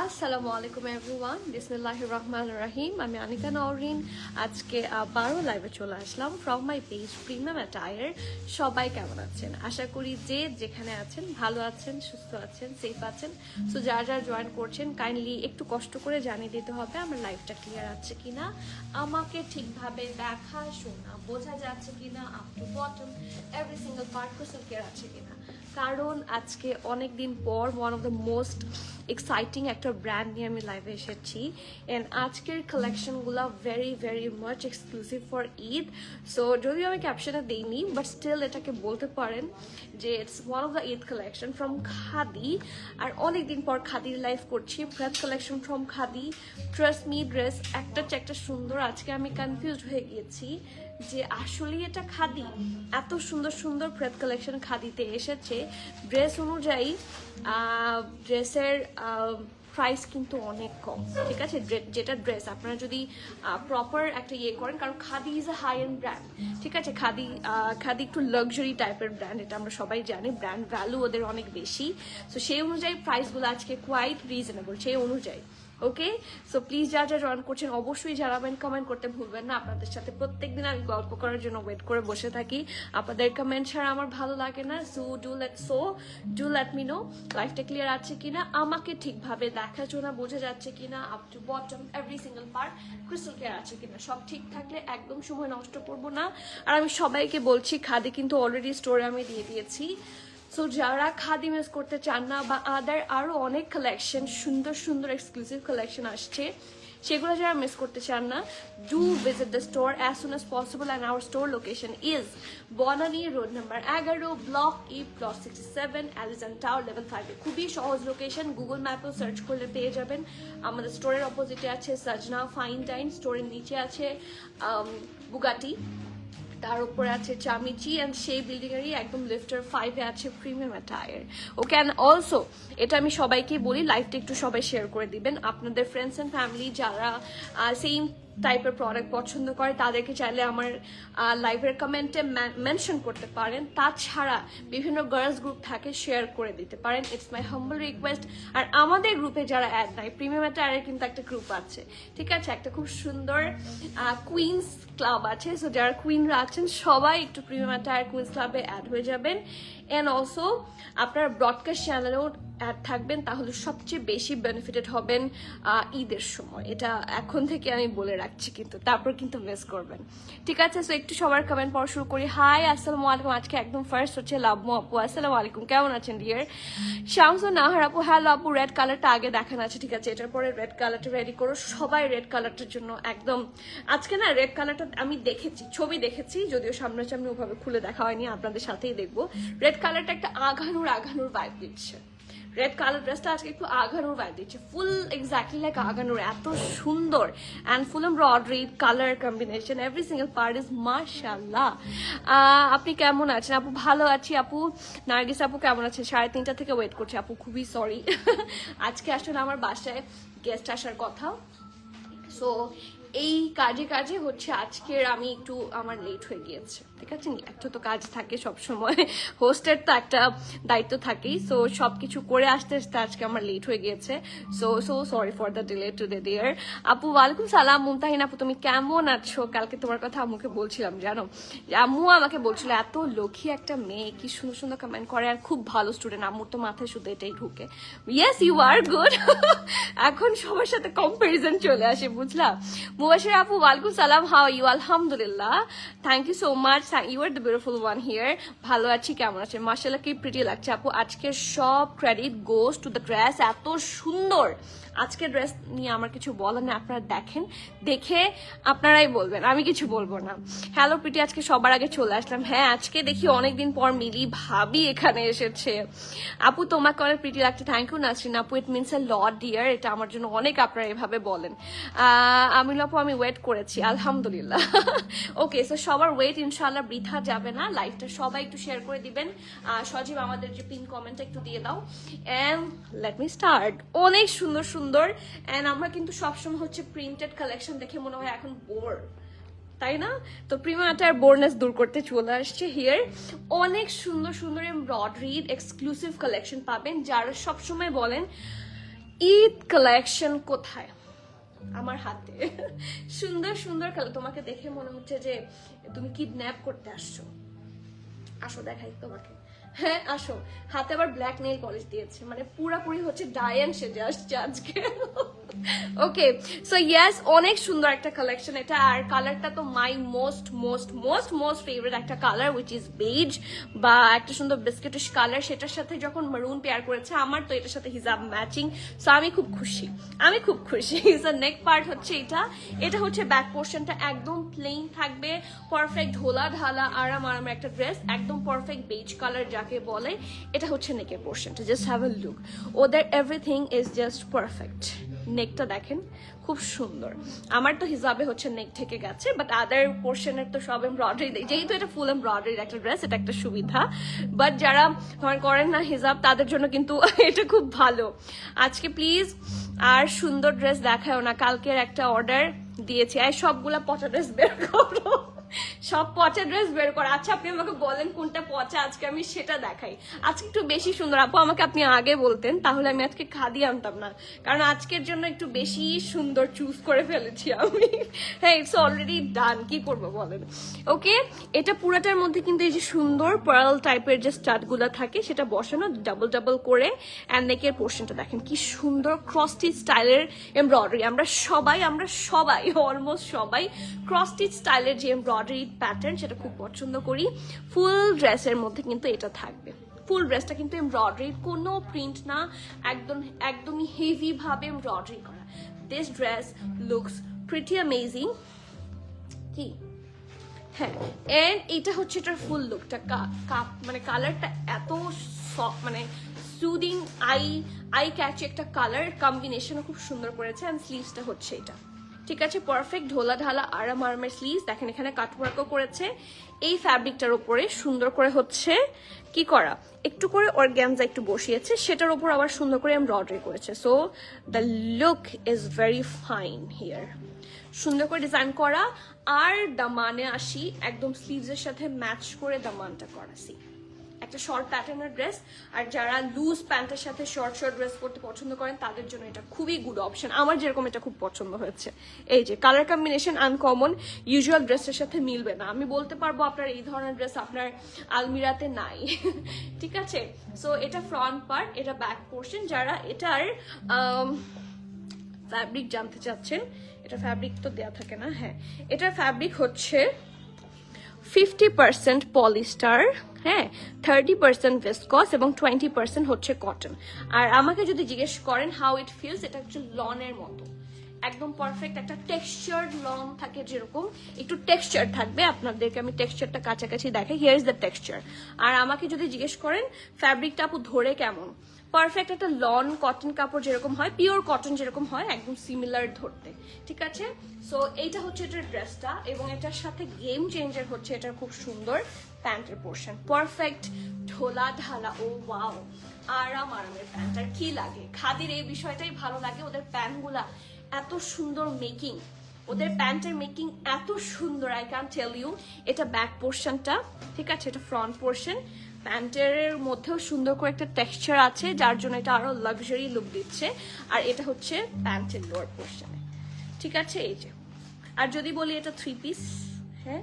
আসসালামু আলাইকুম এভরিওয়ান, বিসমিল্লাহির রহমানির রহিম। আমি আনিকা নওরিন। আজকে আবারও লাইভে চলে আসলাম from my page premium attire. সবাই কেমন আছেন? আশা করি যে যেখানে আছেন ভালো আছেন, সুস্থ আছেন, সেফ আছেন। সো যারা যারা জয়েন করছেন কাইন্ডলি একটু কষ্ট করে জানিয়ে দিতে হবে আমার লাইভটা ক্লিয়ার আছে কিনা, আমাকে ঠিকভাবে দেখা শোনা বোঝা যাচ্ছে কিনা, up to bottom every single part crystal clear আছে কিনা। কারণ আজকে অনেক দিন পর one of the most exciting একটা ব্র্যান্ড নিয়ে আমি লাইভে এসেছি। অ্যান্ড আজকের কালেকশনগুলো very very much exclusive for Eid. So যদিও আমি ক্যাপশনে দিইনি, বাট স্টিল এটাকে বলতে পারেন যে it's one of the Eid collection from Khadi. আর অনেকদিন পর খাদির লাইভ করছি, brand collection from Khadi. Trust me, dress একটা চেয়ে একটা সুন্দর। আজকে আমি কনফিউজড হয়ে গিয়েছি যে আসলেই এটা খাদি। এত সুন্দর সুন্দর প্রেপ কালেকশন খাদিতে এসেছে। ড্রেস অনুযায়ী ড্রেসের প্রাইস কিন্তু অনেক কম, ঠিক আছে? যেটা ড্রেস আপনারা যদি প্রপার একটা ইয়ে করেন, কারণ Khadi is a high end brand, ঠিক আছে? খাদি একটু লাক্সারি টাইপের ব্র্যান্ড, এটা আমরা সবাই জানি। ব্র্যান্ড ভ্যালু ওদের অনেক বেশি। সো সেই অনুযায়ী প্রাইসগুলো আজকে কোয়াইট রিজনেবল সেই অনুযায়ী। ওকে, সো প্লিজ যারা যারা জয়েন করছেন অবশ্যই জানাবেন, কমেন্ট করতে ভুলবেন না। আপনাদের সাথে প্রত্যেকদিন আমি গল্প করার জন্য ওয়েট করে বসে থাকি। আপনাদের কমেন্ট ছাড়া আমার ভালো লাগে না। So do let me no লাইফটা ক্লিয়ার আছে কিনা, আমাকে ঠিকভাবে দেখাশোনা বোঝা যাচ্ছে কিনা, up to bottom every single part crystal clear আছে কিনা। সব ঠিক থাকলে একদম সময় নষ্ট করবো না। আর আমি সবাইকে বলছি, খাদি কিন্তু অলরেডি স্টোরে আমি দিয়ে দিয়েছি। সো যারা খাদি মিস করতে চান না, বা আরও অনেক কালেকশন, সুন্দর সুন্দর এক্সক্লুসিভ কালেকশন আসছে, সেগুলো যারা মিস করতে চান না, do visit the store as soon as possible. And our store location is Banani road number 11, block E, plot 67, Allison tower, level 5-এ। খুবই সহজ লোকেশন, গুগল ম্যাপেও সার্চ করলে পেয়ে যাবেন। আমাদের স্টোরের অপোজিটে আছে সাজনা ফাইন ডাইন, স্টোরের নিচে আছে বুগাটি, তার উপরে আছে চামিচি, অ্যান্ড সেই বিল্ডিং এরই একদম লিফটার 5-এ আছে premium attire. Okay, and also এটা আমি সবাইকে বলি, লাইভটা একটু সবাই শেয়ার করে দিবেন। আপনাদের ফ্রেন্ডস অ্যান্ড ফ্যামিলি যারা সেম টাইপের প্রোডাক্ট পছন্দ করে তাদেরকে চাইলে আমার লাইভের কমেন্টে মেনশন করতে পারেন। তাছাড়া বিভিন্ন গার্লস গ্রুপ থাকে, শেয়ার করে দিতে পারেন। It's my humble request. আর আমাদের গ্রুপে যারা অ্যাড নাই, প্রিমিয়াম অ্যাটায়ারের কিন্তু একটা গ্রুপ আছে, ঠিক আছে? একটা খুব সুন্দর কুইন্স ক্লাব আছে। সো যারা কুইনরা আছেন সবাই একটু প্রিমিয়াম অ্যাটায়ার কুইন্স ক্লাবে অ্যাড হয়ে যাবেন। অ্যান্ড অলসো আপনারা ব্রডকাস্ট চ্যানেলেও অ্যাড থাকবেন, তাহলে সবচেয়ে বেশি বেনিফিটেড হবেন ঈদের সময়। এটা এখন থেকে আমি বলে রাখছি, কিন্তু তারপর কিন্তু মিস করবেন, ঠিক আছে? সো একটু সবার কমেন্ট পড়া শুরু করি। হাই, আসসালামু আলাইকুম। আজকে একদম ফার্স্ট হচ্ছে লাভমু আপু। আসসালামু আলাইকুম, কেমন আছেন ডিয়ার? শামসু নাহার আপু, হ্যালো আপু। রেড কালারটা আগে দেখানো আছে, ঠিক আছে? এটার পরে রেড কালারটা রেডি করো। সবাই রেড কালারটার জন্য একদম আজকে না, রেড কালারটা আমি দেখেছি, ছবি দেখেছি, যদিও সামনাসামনি ওভাবে খুলে দেখা হয়নি, আপনাদের সাথেই দেখবো। রেড কালারটা একটা আঘানুর ভাইব দিচ্ছে। রেড কালার ড্রেসটা আজকে একটু আঘানুর ভাইব দিচ্ছে, ফুল এক্স্যাক্টলি লাইক আঘানুর, এত সুন্দর। And full embroidery, colour combination, every single part is মাশাআল্লাহ। আপনি কেমন আছেন আপু? ভালো আছি আপু। নার্গিস আপু কেমন আছেন? 3:30 থেকে ওয়েট করছি আপু, খুবই সরি। আজকে আসলে আমার বাসায় গেস্ট আসার কথা। সো এই কাজে হচ্ছে আজকের আমি একটু আমার লেট হয়ে গিয়েছে, ঠিক আছে? একটা তো কাজ থাকে সবসময়, হোস্টের তো একটা দায়িত্ব থাকেই। সো সবকিছু করে আসতে আসতে আজকে আমার লেট হয়ে গিয়েছে। So sorry for the delay to the dear আপু। ওয়ালাইকুম সালাম মুমতাহিন আপু, তুমি কেমন আছো? কালকে তোমার কথা আম্মুকে বলছিলাম, জানো, আম্মু আমাকে বলছিল এত লক্ষ্মী একটা মেয়ে, কি সুন্দর সুন্দর কমেন্ট করে, আর খুব ভালো স্টুডেন্ট। আম্মুর তো মাথায় শুধু এটাই ঢুকে, ইয়েস ইউ আর গুড। এখন সবার সাথে কম্পারিজন চলে আসে, বুঝলা? মুবাশির আপু, ওয়ালাইকুম সালাম, হাউ ইউ? আলহামদুলিল্লাহ, thank you so much, you are the beautiful one here. ভালো আছি, কেমন আছেন? মাশাআল্লাহ, কি প্রিটি লাগছে আপু। আজকে সব credit goes to the dress, এত সুন্দর। আজকে ড্রেস নিয়ে আমার কিছু বলার নেই, আপনারা দেখেন, দেখে আপনারাই বলবেন, আমি কিছু বলবো না। হ্যালো প্রীতি, আজকে সবার আগে চলে আসলাম। হ্যাঁ, আজকে দেখি অনেকদিন পর মিলি ভাবি এখানে এসেছে। আপু তোমাকে অনেক প্রীতি লাগছে, থ্যাংক ইউ নাসরিন আপু, ইট মিনস এ লট ডিয়ার। এটা আমার জন্য অনেক, আপনারা এভাবে বলেন। আমিল আপু, আমি ওয়েট করেছি আলহামদুলিল্লাহ। ওকে, সো সবার ওয়েট ইনশাআল্লাহ বৃথা যাবে না। লাইভটা সবাই একটু শেয়ার করে দিবেন। সজীব, আমাদের যে পিন কমেন্টটা একটু দিয়ে দাও। And let me start. অনেক সুন্দর সুন্দর। অ্যান্ড আমরা কিন্তু সবসময় হচ্ছে প্রিন্টেড কালেকশন দেখে মনে হয় এখন বোর, তাই না? তো প্রিমিয়ামটার বোরনেস দূর করতে চলে আসছে হিয়ার। অনেক সুন্দর সুন্দর এমব্রয়ডারিড এক্সক্লুসিভ কালেকশন পাবেন। যারা সবসময় বলেন ঈদ কালেকশন কোথায়? আমার হাতে সুন্দর সুন্দর কালার। তোমাকে দেখে মনে হচ্ছে যে তুমি কিডন্যাপ করতে আসছো। আসো দেখাই তোমাকে। হ্যাঁ আসো। হাতে আবার ব্ল্যাক নেইল পলিশ দিয়েছে, মানে পুরাপুরি হচ্ছে ডায়ান সেজে আসছে আজকে। ওকে সো ইয়েস, অনেক সুন্দর একটা কালেকশন এটা। আর কালারটা তো my most most most most favourite একটা কালার, উইচ ইজ বেজ বা একটা সুন্দর বিস্কিটিশ কালার। সেটার সাথে যখন মারুন পেয়ার করেছে, আমার তো এটার সাথে হিজাব ম্যাচিং, সো আমি খুব খুশি, আমি খুব খুশি। সো নেক পার্ট হচ্ছে এটা। এটা হচ্ছে ব্যাক পোর্শনটা একদম প্লেন থাকবে, পারফেক্ট ঢোলা ঢালা আরাম আরামের একটা ড্রেস, একদম পারফেক্ট বেজ কালার যাকে বলে। এটা হচ্ছে নেকের পোর্শনটা, জাস্ট হ্যাভ আ লুক, ওদের এভরিথিং ইজ জাস্ট পারফেক্ট। নেকটা দেখেন খুব সুন্দর। আমার তো হিসাবে হচ্ছে নেক থেকে গেছে, বাট আদার পোর্শনের তো সব এমব্রয়ডারি দেয়, যেহেতু এটা ফুল এমব্রয়ডারির একটা ড্রেস, এটা একটা সুবিধা। বাট যারা ধরেন করেন না হিজাব, তাদের জন্য কিন্তু এটা খুব ভালো। আজকে প্লিজ আর সুন্দর ড্রেস দেখাও না, কালকের একটা অর্ডার দিয়েছি। আর সবগুলা পচা ড্রেস বের করো, সব পচা ড্রেস বের করো। আচ্ছা আপনি আমাকে বলেন কোনটা পচা, আজকে আমি সেটা দেখাই। আজকে একটু বেশি সুন্দর। আপু আমাকে আপনি আগে বলতেন, তাহলে আমি আজকে খাদি আনতাম না, কারণ আজকের জন্য একটু বেশি সুন্দর চুজ করে ফেলেছি আমি। হ্যাঁ ইটস অলরেডি ডান, কি করবো বলেন। ওকে, এটা পুরাটার মধ্যে কিন্তু এই যে সুন্দর পার্ল টাইপের যে স্টাডগুলো থাকে সেটা বসানো ডাবল ডাবল করে। অ্যান্ড নেকের পোর্শনটা দেখেন কি সুন্দর ক্রসস্টিচ স্টাইলের এমব্রয়ডারি। আমরা সবাই অলমোস্ট সবাই ক্রসস্টিচ স্টাইলের যে এমব্রয়ডারি প্যাটার্ন সেটা খুব পছন্দ করি। ফুল ড্রেসের মধ্যে কিন্তু এটা থাকবে। ফুল ড্রেসটা কিন্তু এমব্রয়ডারি, কোনো প্রিন্ট না, একদমই হেভি ভাবে এমব্রয়ডারি করা। This dress looks pretty amazing. কি হ্যাঁ, এন্ড এটা হচ্ছে এটার ফুল লুকটা, মানে কালারটা এত মানে সুদিং, আই ক্যাচি একটা কালার কম্বিনেশনও খুব সুন্দর করেছে। এন্ড স্লিভসটা হচ্ছে এটা, ঠিক আছে, পারফেক্ট ঢোলা ঢালা আরাম আরামের স্লিভস। দেখেন এখানে কাটওয়ার্কও করেছে। এই ফ্যাব্রিকটার উপরে সুন্দর করে হচ্ছে কি করা, একটু করে অর্গানজা একটু বসিয়েছে, সেটার উপর আবার সুন্দর করে এমব্রয়ডারি করেছে। So the look is very fine here, সুন্দর করে ডিজাইন করা। আর দামানে আসি, একদম স্লিভসের সাথে ম্যাচ করে দামানটা করাছি। একটা শর্ট প্যাটার্নের ড্রেস, আর যারা লুজ প্যান্টের সাথে শর্ট ড্রেস পরতে পছন্দ করেন তাদের জন্য এটা খুবই গুড অপশন। আমার যেরকম এটা খুব পছন্দ হয়েছে। এই যে কালার কম্বিনেশন আনকমন, ইউজুয়াল ড্রেসের সাথে মিলবে না। আমি বলতে পারবো আপনার এই ধরনের ড্রেস আপনার আলমিরাতে নাই। ঠিক আছে, সো এটা ফ্রন্ট পার্ট, এটা ব্যাক পোর্শন। যারা এটার ফ্যাব্রিক জানতে চাচ্ছেন, এটা ফ্যাব্রিক তো দেয়া থাকে না, হ্যাঁ এটার ফ্যাব্রিক হচ্ছে 50% পলিস্টার, হ্যাঁ 30% ভিসকস এবং 20% হচ্ছে কটন। আর আমাকে যদি জিজ্ঞেস করেন হাউ ইট ফিলস, এটা হচ্ছে লনের মতো, একদম পারফেক্ট একটা টেক্সচার্ড লন থাকে, যেরকম একটু টেক্সচার থাকবে। আপনাদেরকে আমি টেক্সচারটা কাছাকাছি দেখাই, হিয়ার ইজ দ্য টেক্সচার। আর আমাকে যদি জিজ্ঞেস করেন ফ্যাব্রিকটা আপু ধরে কেমন, পারফেক্ট একটা লন কটন কাপড় যেরকম হয়, পিওর কটন যেরকম হয়, একদম সিমিলার ধরতে, ঠিক আছে। সো এইটা হচ্ছে এটার ড্রেসটা, এবং এটার সাথে গেম চেঞ্জার হচ্ছে এটার খুব সুন্দর প্যান্টের পোর্শন, পারফেক্ট ঢোলা ঢালা। ও ওয়াও, আরাম আরামের প্যান্ট। আর কি লাগে, খাদির এই বিষয়টাই ভালো লাগে, ওদের প্যান্টগুলা এত সুন্দর মেকিং, ওদের প্যান্টের মেকিং এত সুন্দর, আই ক্যান টেল ইউ। এটা ব্যাক পোর্শনটা, ঠিক আছে, এটা ফ্রন্ট পোর্শন। প্যান্টের মধ্যেও সুন্দর করে একটা টেক্সচার আছে, যার জন্য এটা আরো লাক্সারি লুক দিচ্ছে। আর এটা হচ্ছে প্যান্টের লোয়ার পোর্শনে, ঠিক আছে, এই যে। আর যদি বলি এটা 3 পিস, হ্যাঁ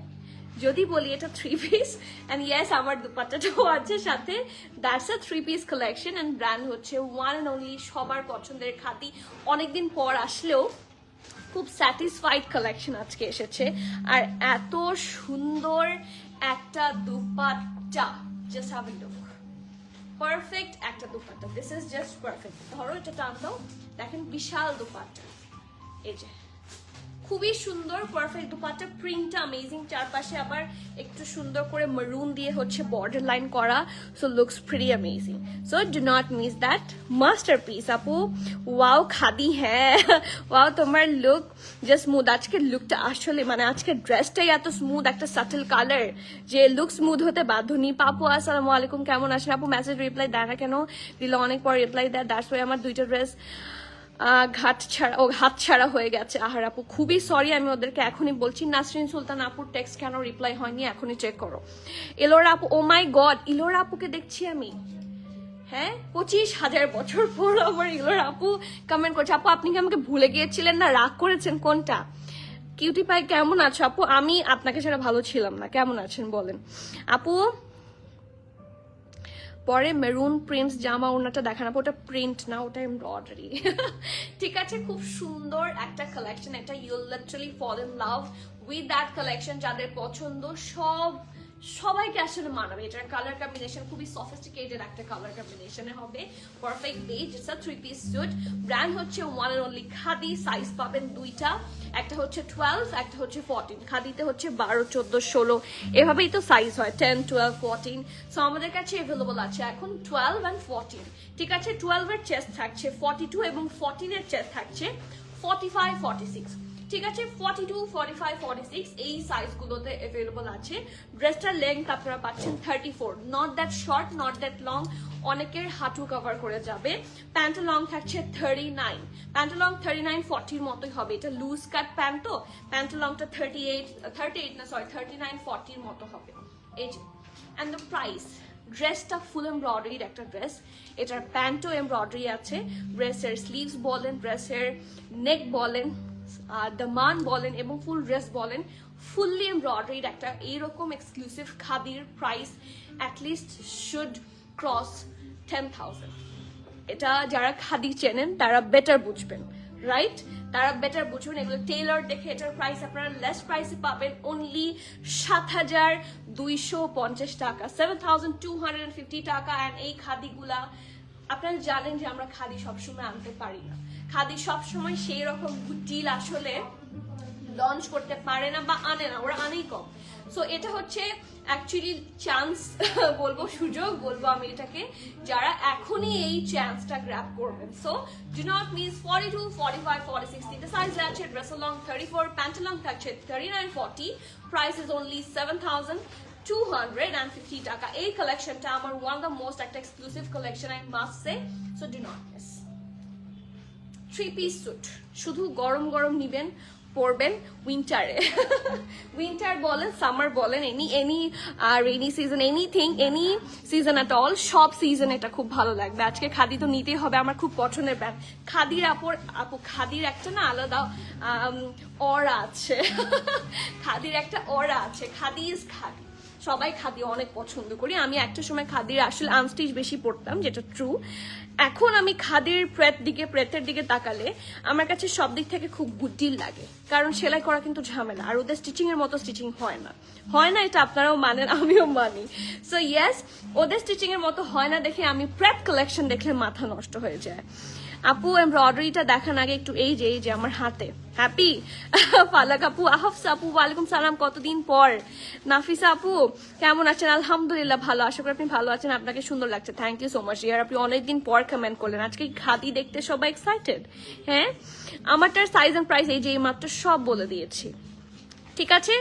যদি বলি এটা 3 পিস, এন্ড ইয়েস আমার দুপাট্টাটাও আছে সাথে, that's a 3 piece collection. And brand হচ্ছে ওয়ান এন্ড অনলি, সবার পছন্দের খাদি। অনেকদিন পর আসলেও খুব স্যাটিসফাইড কালেকশন আজকে এসেছে। আর এত সুন্দর একটা dupatta, just have a look, perfect একটা dupatta, this is just perfect. ধরো এটা টান দাও, দেখেন বিশাল দুপাট্টা, এই যে খুবই সুন্দর পারফেক্ট দুপাট্টা, প্রিন্টটা অ্যামেজিং, চারপাশে আবার একটু সুন্দর করে মারুন দিয়ে হচ্ছে বর্ডার লাইন করা, so looks pretty amazing. So do not miss that masterpiece আপু। ওয়াও খাদি, হ্যাঁ ওয়াও তোমার লুক জাস্ট স্মুথ। আজকের লুকটা আসলে মানে আজকের ড্রেসটাই এত স্মুথ, একটা সাটল কালার যে লুক স্মুথ হতে বাধ্য নি। পাপু আসসালামু আলাইকুম, কেমন আছেন আপু? মেসেজ রিপ্লাই দেয় না কেন? দিল অনেক পর রিপ্লাই দেয়, দ্যাটস ওয়াই আমার দুইটা ড্রেস হাত ছাড়া হয়ে গেছে। আহার আপু খুবই সরি, আমি ওদেরকে এখনই বলছি। নাসরিন সুলতান আপুর টেক্সট কেন রিপ্লাই হয়নি এখনই চেক করো। ইলোরা আপু, ও মাই গড ইলোরা আপুকে দেখছি আমি, হ্যাঁ 25,000 বছর পর আমার এগুলোর আপু কমেন্ট করছে। আপু আপনি কি আমাকে ভুলে গিয়েছিলেন না রাগ করেছেন কোনটা? কিউটি পাই কেমন আছো আপু? আমি আপনাকে ছাড়া ভালো ছিলাম না, কেমন আছেন বলেন আপু? পরে মেরুন প্রিন্ট জামা ওনাটা দেখান আপু, ওটা প্রিন্ট না, ওটা এমব্রয়ডারি। ঠিক আছে, খুব সুন্দর একটা কালেকশন, এটা you literally fall in love with that collection. যাদের পছন্দ সবাইকে আসলে মানাবে। এটার কালার কম্বিনেশন খুবই সফিস্টিকেটেড একটা কালার কম্বিনেশনে হবে, perfect beige. It's a 3-piece suit। Brand হচ্ছে one and only Khadi. Size পাবেন দুইটা, একটা হচ্ছে 12, একটা হচ্ছে 14। খাদিতে হচ্ছে 12, 14, 16 এভাবেই তো সাইজ হয়, 10, 12, 14। সো আমাদের কাছে অ্যাভেলেবল আছে এখন 12 and 14। ঠিক আছে, 12 এর চেস্ট থাকছে 42 এবং 14 এর চেস্ট থাকছে 45, 46। ঠিক আছে, 42, 45, 46 এই সাইজগুলোতে অ্যাভেলেবল আছে। ড্রেসটার লেন্থ আপনারা পাচ্ছেন 34, not that short, not that long, অনেকের হাঁটু কভার করে যাবে। প্যান্ট লং থাকছে 39, প্যান্ট লং 39, 40 মতোই হবে। এটা লুজ কাট প্যান্ট, তো প্যান্ট লংটা 39, 40 মতো হবে। এই যে অ্যান্ড দ্য প্রাইস, ড্রেসটা ফুল এমব্রয়ডারির একটা ড্রেস, এটার প্যান্টও এমব্রয়ডারি আছে। ড্রেসের স্লিভস বলেন, ড্রেসের নেক বলেন, দামান বলেন এবং ফুল ড্রেস বলেন, ফুললি এমব্রয়ডারিড একটা এইরকম এক্সক্লুসিভ খাদির প্রাইস অ্যাটলিস্ট শুড ক্রস 10,000। এটা যারা খাদি চেনেন তারা বেটার বুঝবেন, রাইট? তারা বেটার বুঝবেন। এগুলো টেইলর দেখে এটার প্রাইস আপনারা লেস প্রাইসে পাবেন, অনলি 7,250 টাকা, 7,250 টাকা। অ্যান্ড এই খাদিগুলা আপনারা জানেন যে আমরা খাদি সবসময় আনতে পারি না, খাদি সবসময় সেই রকম ডিল আসলে লঞ্চ করতে পারে না বা আনে না, ওরা আনেই কম। সো এটা হচ্ছে অ্যাকচুয়ালি চান্স বলবো, সুযোগ বলবো আমি এটাকে, যারা এখনই এই চান্সটা গ্র্যাব করবেন। So do not miss. 42, 45, 46 তিনটা সাইজ আছে। ড্রেস লং 34, প্যান্ট লং থাকছে 39, 40। প্রাইস ইজ অনলি 7,250 টাকা। এই কালেকশনটা আমার ওয়ান দ্য মোস্ট একটা exclusive collection, I must say. So do not miss. 3-piece suit, শুধু গরম গরম নিবেন, পরবেন উইন্টারে। উইন্টার বলেন, সামার বলেন, any rainy season, anything, any season at all, সব সিজন এটা খুব ভালো লাগবে। আজকে খাদি তো নিতেই হবে, আমার খুব পছন্দের ব্র্যান্ড খাদির। আপু খাদির একটা না আলাদা অরা আছে। খাদির একটা অরা আছে, খাদি ইজ খাদি। সবাই খাদি অনেক পছন্দ করি। আমি একটা সময় খাদির আসলে আনস্টিচ বেশি পড়তাম, যেটা ট্রু। এখন আমি খাদির প্রেতের দিকে তাকালে আমার কাছে সব দিক থেকে খুব গুড লাগে, কারণ সেলাই করা কিন্তু ঝামেলা, আর ওদের স্টিচিং এর মতো স্টিচিং হয় না, এটা আপনারাও মানেন, আমিও মানি। সো ইয়েস, ওদের স্টিচিং এর মতো হয় না দেখে আমি প্রেত কালেকশন দেখলে মাথা নষ্ট হয়ে যায়। আপু এমব্রয়ডারিটা দেখান আগে একটু। এই যে আমার হাতে হ্যাপি। ফালাক আপু, আহফসা আপু ওয়ালাইকুম সালাম, কতদিন পর। নাফিসা আপু কেমন আছেন? আলহামদুলিল্লাহ ভালো, আশা করি আপনি ভালো আছেন, আপনাকে সুন্দর লাগছে। থ্যাংক ইউ সো মাচ ইয়ার, আপনি অনেকদিন পর কমেন্ট করলেন। আজকে খাদি দেখতে সবাই এক্সাইটেড। হ্যাঁ, আমারটার সাইজ এন্ড প্রাইস এই যে মাত্র সব বলে দিয়েছি। ঠিক আছে,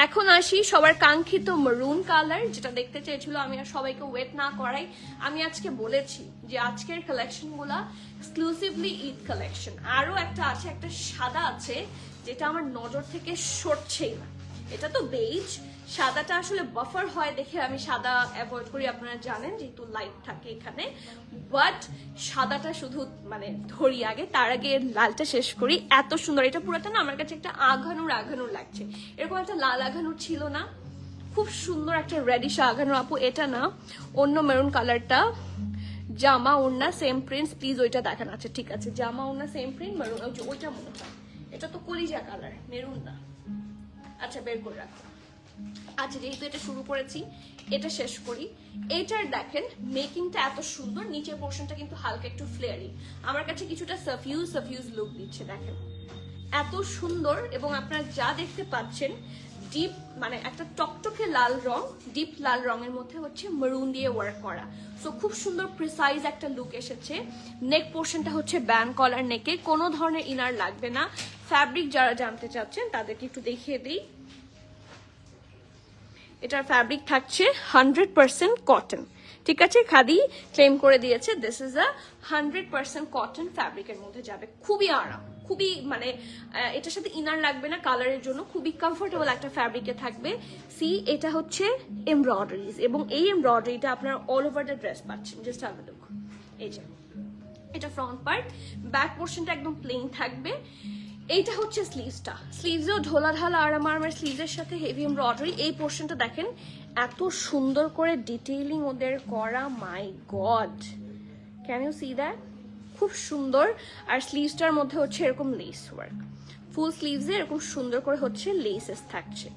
এখন আসি সবার কাঙ্ক্ষিত মেরুন কালার, যেটা দেখতে চেয়েছিল। আমি আর সবাইকে ওয়েট না করাই আমি আজকে বলেছি যে আজকের কালেকশন গুলা এক্সক্লুসিভলি ঈদ কালেকশন। আরো একটা আছে, একটা সাদা আছে যেটা আমার নজর থেকে সরছেই না। এটা তো বেজ, সাদাটা আসলে বাফার হয় দেখে আমি সাদা অ্যাভয়েড করি, আপনারা জানেন, যেহেতু লাইট থাকে এখানে। বাট সাদাটা শুধু মানে ধরি আগে, তার আগে লালটা শেষ করি। এত সুন্দর এটা পুরোটা না, আমার কাছে একটা আঘানুর লাগছে। এরকম একটা লাল আঘানুর ছিল না, খুব সুন্দর একটা রেডিশ আঘানুর। আপু এটা না, অন্য মেরুন কালারটা, জামা ওড়না সেম প্রিন্ট, প্লিজ ওইটা দেখান। আচ্ছা ঠিক আছে, জামা ওড়না সেম প্রিন্ট, মেরুন ওইটা মনে হয়। এটা তো কলিজা কালার, মেরুন না। আচ্ছা বের করে রাখো। আচ্ছা যেহেতু এটা শুরু করেছি, এটা শেষ করি। এটার দেখেন মেকিংটা এত সুন্দর, নিচের পোর্শনটা কিন্তু হালকা একটু ফ্লেয়ারি, আমার কাছে কিছুটা সাফিউজ লুক দিচ্ছে। দেখেন এত সুন্দর, এবং আপনারা যা দেখতে পাচ্ছেন ডিপ মানে একটা টকটকে লাল রং, ডিপ লাল রঙের মধ্যে হচ্ছে মেরুন দিয়ে ওয়ার্ক করা। সো খুব সুন্দর প্রিসাইজ একটা লুক এসেছে। নেক পোর্শনটা হচ্ছে ব্যান্ড কলার নেকে, কোনো ধরনের ইনার লাগবে না। ফ্যাব্রিক যারা জানতে চাচ্ছেন তাদেরকে একটু দেখিয়ে দিই। এটার ফ্যাব্রিক থাকছে 100% কটন। ঠিক আছে, খাদি ক্লেম করে দিয়েছে দিস ইজ আ 100% কটন ফ্যাব্রিকের মধ্যে যাবে। খুবই আরাম, খুবই মানে এটার সাথে ইনার লাগবে না কালারের জন্য, খুবই কমফোর্টেবল একটা ফ্যাব্রিকে থাকবে। সি এটা হচ্ছে এমব্রয়ডারিজ, এবং এই এমব্রয়ডারিটা আপনারা অল ওভার দ্য ড্রেস পাচ্ছেন। Just have a look. এই যে এটা ফ্রন্ট পার্ট, ব্যাক পোর্শনটা একদম প্লেন থাকবে। এইটা হচ্ছে স্লিভসটা, স্লিভসেও ঢোলা ঢালা আরাম আরামের স্লিভসের সাথে হেভি এমব্রয়ডারি। এই পোর্শনটা দেখেন এত সুন্দর করে ডিটেইলিং ওদের করা, my God, can you see that, খুব সুন্দর। আর স্লিভসটার মধ্যে হচ্ছে এরকম লেস ওয়ার্ক, ফুল স্লিভসে এরকম সুন্দর করে হচ্ছে লেসেস থাকছে।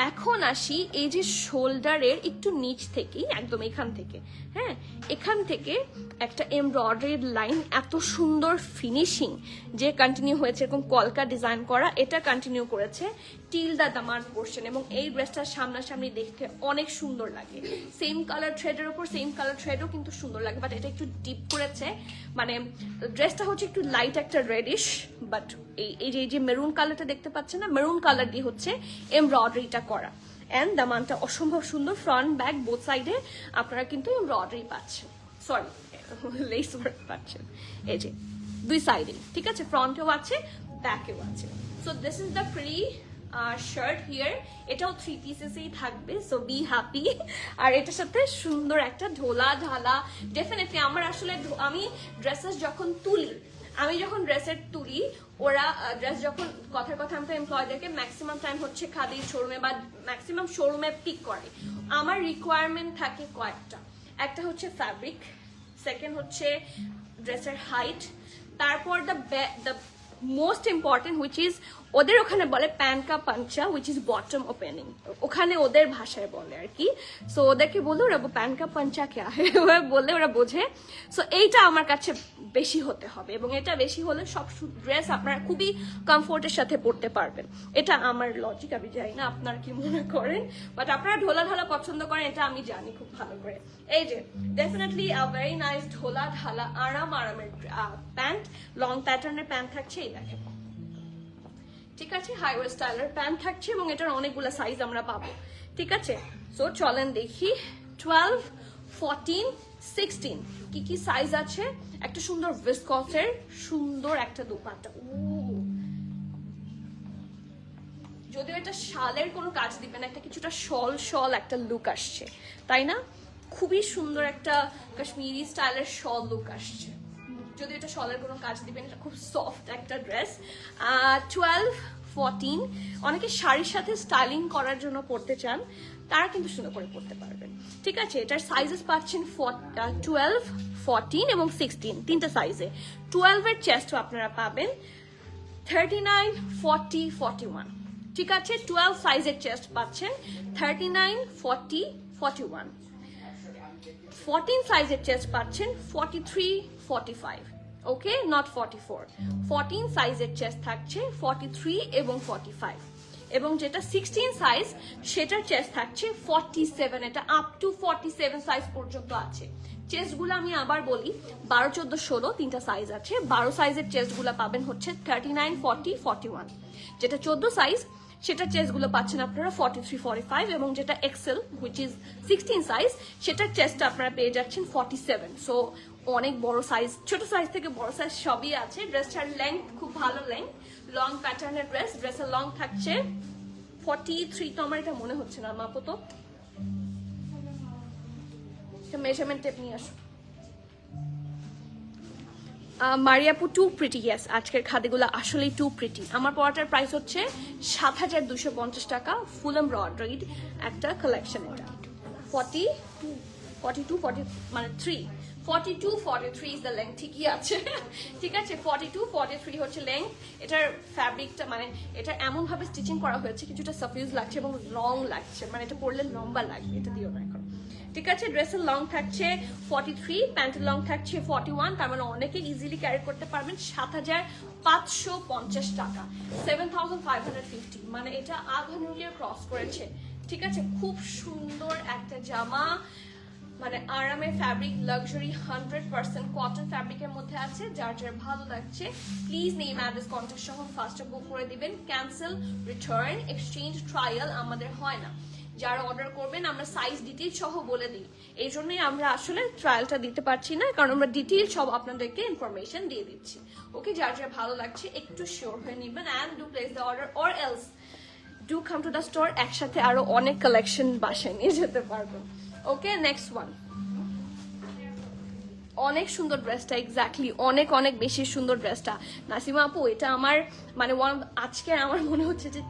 এখন আসি এই যে শোল্ডারের একটু নিচ থেকেই একদম এখান থেকে, হ্যাঁ এখান থেকে একটা এমব্রয়ডারির লাইন, এত সুন্দর ফিনিশিং যে কন্টিনিউ হয়েছে, এরকম কলকা ডিজাইন করা, এটা কন্টিনিউ করেছে টিল দা দামান পোর্শন। এবং এই ড্রেসটার সামনাসামনি দেখতে অনেক সুন্দর লাগে, সেম কালার থ্রেডের উপর সেম কালার থ্রেডও কিন্তু সুন্দর লাগে, বাট এটা একটু ডিপ করেছে, মানে ড্রেসটা হচ্ছে একটু লাইট একটা রেডিশ, বাট এই যে মেরুন কালারটা দেখতে পাচ্ছেন না, মেরুন কালার দিয়ে হচ্ছে এমব্রয়ডারিটা করা। অ্যান্ড দামানটা অসম্ভব সুন্দর, ফ্রন্ট ব্যাক বোথ সাইডে আপনারা কিন্তু এমব্রয়ডারি পাচ্ছেন, সরি লেস ওয়ার্ক পাচ্ছেন এই যে দুই সাইডে, ঠিক আছে, ফ্রন্টেও আছে ব্যাকেও আছে। So this is the pre shirt here, এটাও 3 পিসেসই থাকবে, সো বি হ্যাপি। আর এটার সাথে সুন্দর একটা ঢোলা ঢালা, ডেফিনেটলি আমার আসলে আমি ড্রেসেস যখন তুলি, আমি যখন ড্রেসের তুলি, ওরা ড্রেস যখন কথার কথা আমি তো এমপ্লয়ীদেরকে ম্যাক্সিমাম টাইম হচ্ছে খাদির শোরুমে বা ম্যাক্সিমাম শোরুমে পিক করে, আমার রিকোয়ারমেন্ট থাকে কয়েকটা, একটা হচ্ছে ফ্যাব্রিক, সেকেন্ড হচ্ছে ড্রেসের হাইট, তারপর the most important which is ওদের ওখানে বলে প্যান কা পাঞ্চা, হুইচ ইজ বটম ওপেনিং, ওখানে ওদের ভাষায় বলে আর কি। সো ওদেরকে বলে ওরা প্যান কা পাঞ্চা কে ওরা বললে ওরা বোঝে। সো এইটা আমার কাছে বেশি হতে হবে, এবং এটা বেশি হলে সব ড্রেস আপনারা খুবই কমফোর্টের সাথে পরতে পারবেন, এটা আমার লজিক, আমি জানি না আপনারা কি মনে করেন, বাট আপনারা ঢোলা ঢালা পছন্দ করেন এটা আমি জানি খুব ভালো করে। এই যে ডেফিনেটলি ভেরি নাইস ঢোলা ঢালা আরামের প্যান্ট, লং প্যাটার্নের প্যান্ট থাকছে, এই দেখেন, ঠিক আছে, হাই ওয়েস্ট স্টাইলের প্যান্ট থাকছে, এবং এটার অনেকগুলো সাইজ আমরা পাবো, ঠিক আছে। সো চলেন দেখি 12, 14, 16 কি কি সাইজ আছে। একটা সুন্দর ভিসকসের সুন্দর একটা দোপাট্টা, যদিও এটা শালের কোনো কাজ দিবে না, একটা কিছুটা শল একটা লুক আসছে, তাই না, খুবই সুন্দর একটা কাশ্মীরি স্টাইলের শল লুক আসছে, যদি এটা শলের কোনো কাজ দিবেন, এটা খুব সফট একটা ড্রেস। 12, 14 অনেকে শাড়ির সাথে স্টাইলিং করার জন্য পরতে চান, তারা কিন্তু সুন্দর করে পরতে পারবেন, ঠিক আছে। এটার সাইজেস পাচ্ছেন 12, 14 এবং 16, তিনটা সাইজে। 12 এর চেস্টও আপনারা পাবেন 39, 40, 41, ঠিক আছে। 12 সাইজের চেস্ট পাচ্ছেন 39, 40, 41। 14 সাইজের চেস্ট পাচ্ছেন 43, 45, ওকে, নট 44। 14 সাইজের চেস্ট থাকছে 43 এবং 45, এবং যেটা 16 সাইজ সেটার চেস্ট থাকছে 47, এটা আপ টু 47 সাইজ পর্যন্ত আছে। চেস্টগুলো আমি আবার বলি, 12, 14, 16 তিনটা সাইজ আছে। 12 সাইজের চেস্টগুলো পাবেন হচ্ছে 39, 40, 41, যেটা 14 সাইজ সেটা চেস্টগুলো পাচ্ছেন আপনারা 43, 45, এবং যেটা এক্সেল হুইচ ইজ 16 সাইজ সেটার চেস্টটা আপনারা পেয়ে যাচ্ছেন 47। সো অনেক বড় সাইজ, ছোট সাইজ থেকে বড় সাইজ সবই আছে। ড্রেসটার লেংথ খুব ভালো লেংথ, লং প্যাটার্নের ড্রেস, ড্রেসের লং থাকছে 43, তো আমার এটা মনে হচ্ছে না মাপো তো, মেজারমেন্ট টেপ নিয়ে আসো। মারিয়াপু টু প্রিটি, ইয়েস, আজকের খাদিগুলো আসলেই টু প্রিটি। আমার পড়াটার প্রাইস হচ্ছে 7,250 টাকা, ফুল এমব্রয়ডারিড একটা কালেকশন। এটা 42, মানে 3, 42, 43 ইজ দ্য লেংথ, ঠিকই আছে, ঠিক আছে। 42, 43 হচ্ছে লেংথ। এটার ফ্যাব্রিকটা মানে এটা এমন ভাবে স্টিচিং করা হয়েছে, কিছুটা সাফিউজ লাগছে এবং লং লাগছে, মানে এটা পরলে লম্বা লাগবে, এটা দিও না এখন, ঠিক আছে। ড্রেসের লং থাকছে 43, প্যান্টের লং থাকছে 41, তার মানে অনেকে ইজিলি ক্যারি করতে পারবেন। 7,550 টাকা, 7,550, মানে এটা আধুনিকের ক্রস করেছে, ঠিক আছে। খুব সুন্দর একটা জামা, মানে আরামের ফ্যাব্রিক, লাক্সারি 100% কটন ফ্যাব্রিকের মধ্যে আছে। যার যার ভালো লাগছে প্লিজ নেম অ্যাড্রেস কন্ট্যাক্ট সহ ফার্স্টে বুক করে দিবেন। ক্যান্সেল, রিটার্ন, এক্সচেঞ্জ, ট্রায়াল আমাদের হয় না। যারা অর্ডার করবেন আমরা সাইজ ডিটেইল সহ বলে দিই, এই জন্যই আমরা আসলে ট্রায়ালটা দিতে পারছি না, কারণ আমরা ডিটেইল সব আপনাদেরকে ইনফরমেশন দিয়ে দিচ্ছি, ওকে। যার যার ভালো লাগছে একটু শিওর হয়ে নেবেন, and do place the order or else do come to the store, একসাথে আরো অনেক কালেকশন বাসায় নিয়ে যেতে পারবেন, ওকে। নেক্সট ওয়ান, অনেক সুন্দর ড্রেসটা, এক্স্যাক্টলি অনেক অনেক বেশি সুন্দর ড্রেসটা। নাসিমা আপু এটা আমার মানে আজকে আমার মনে হচ্ছে যে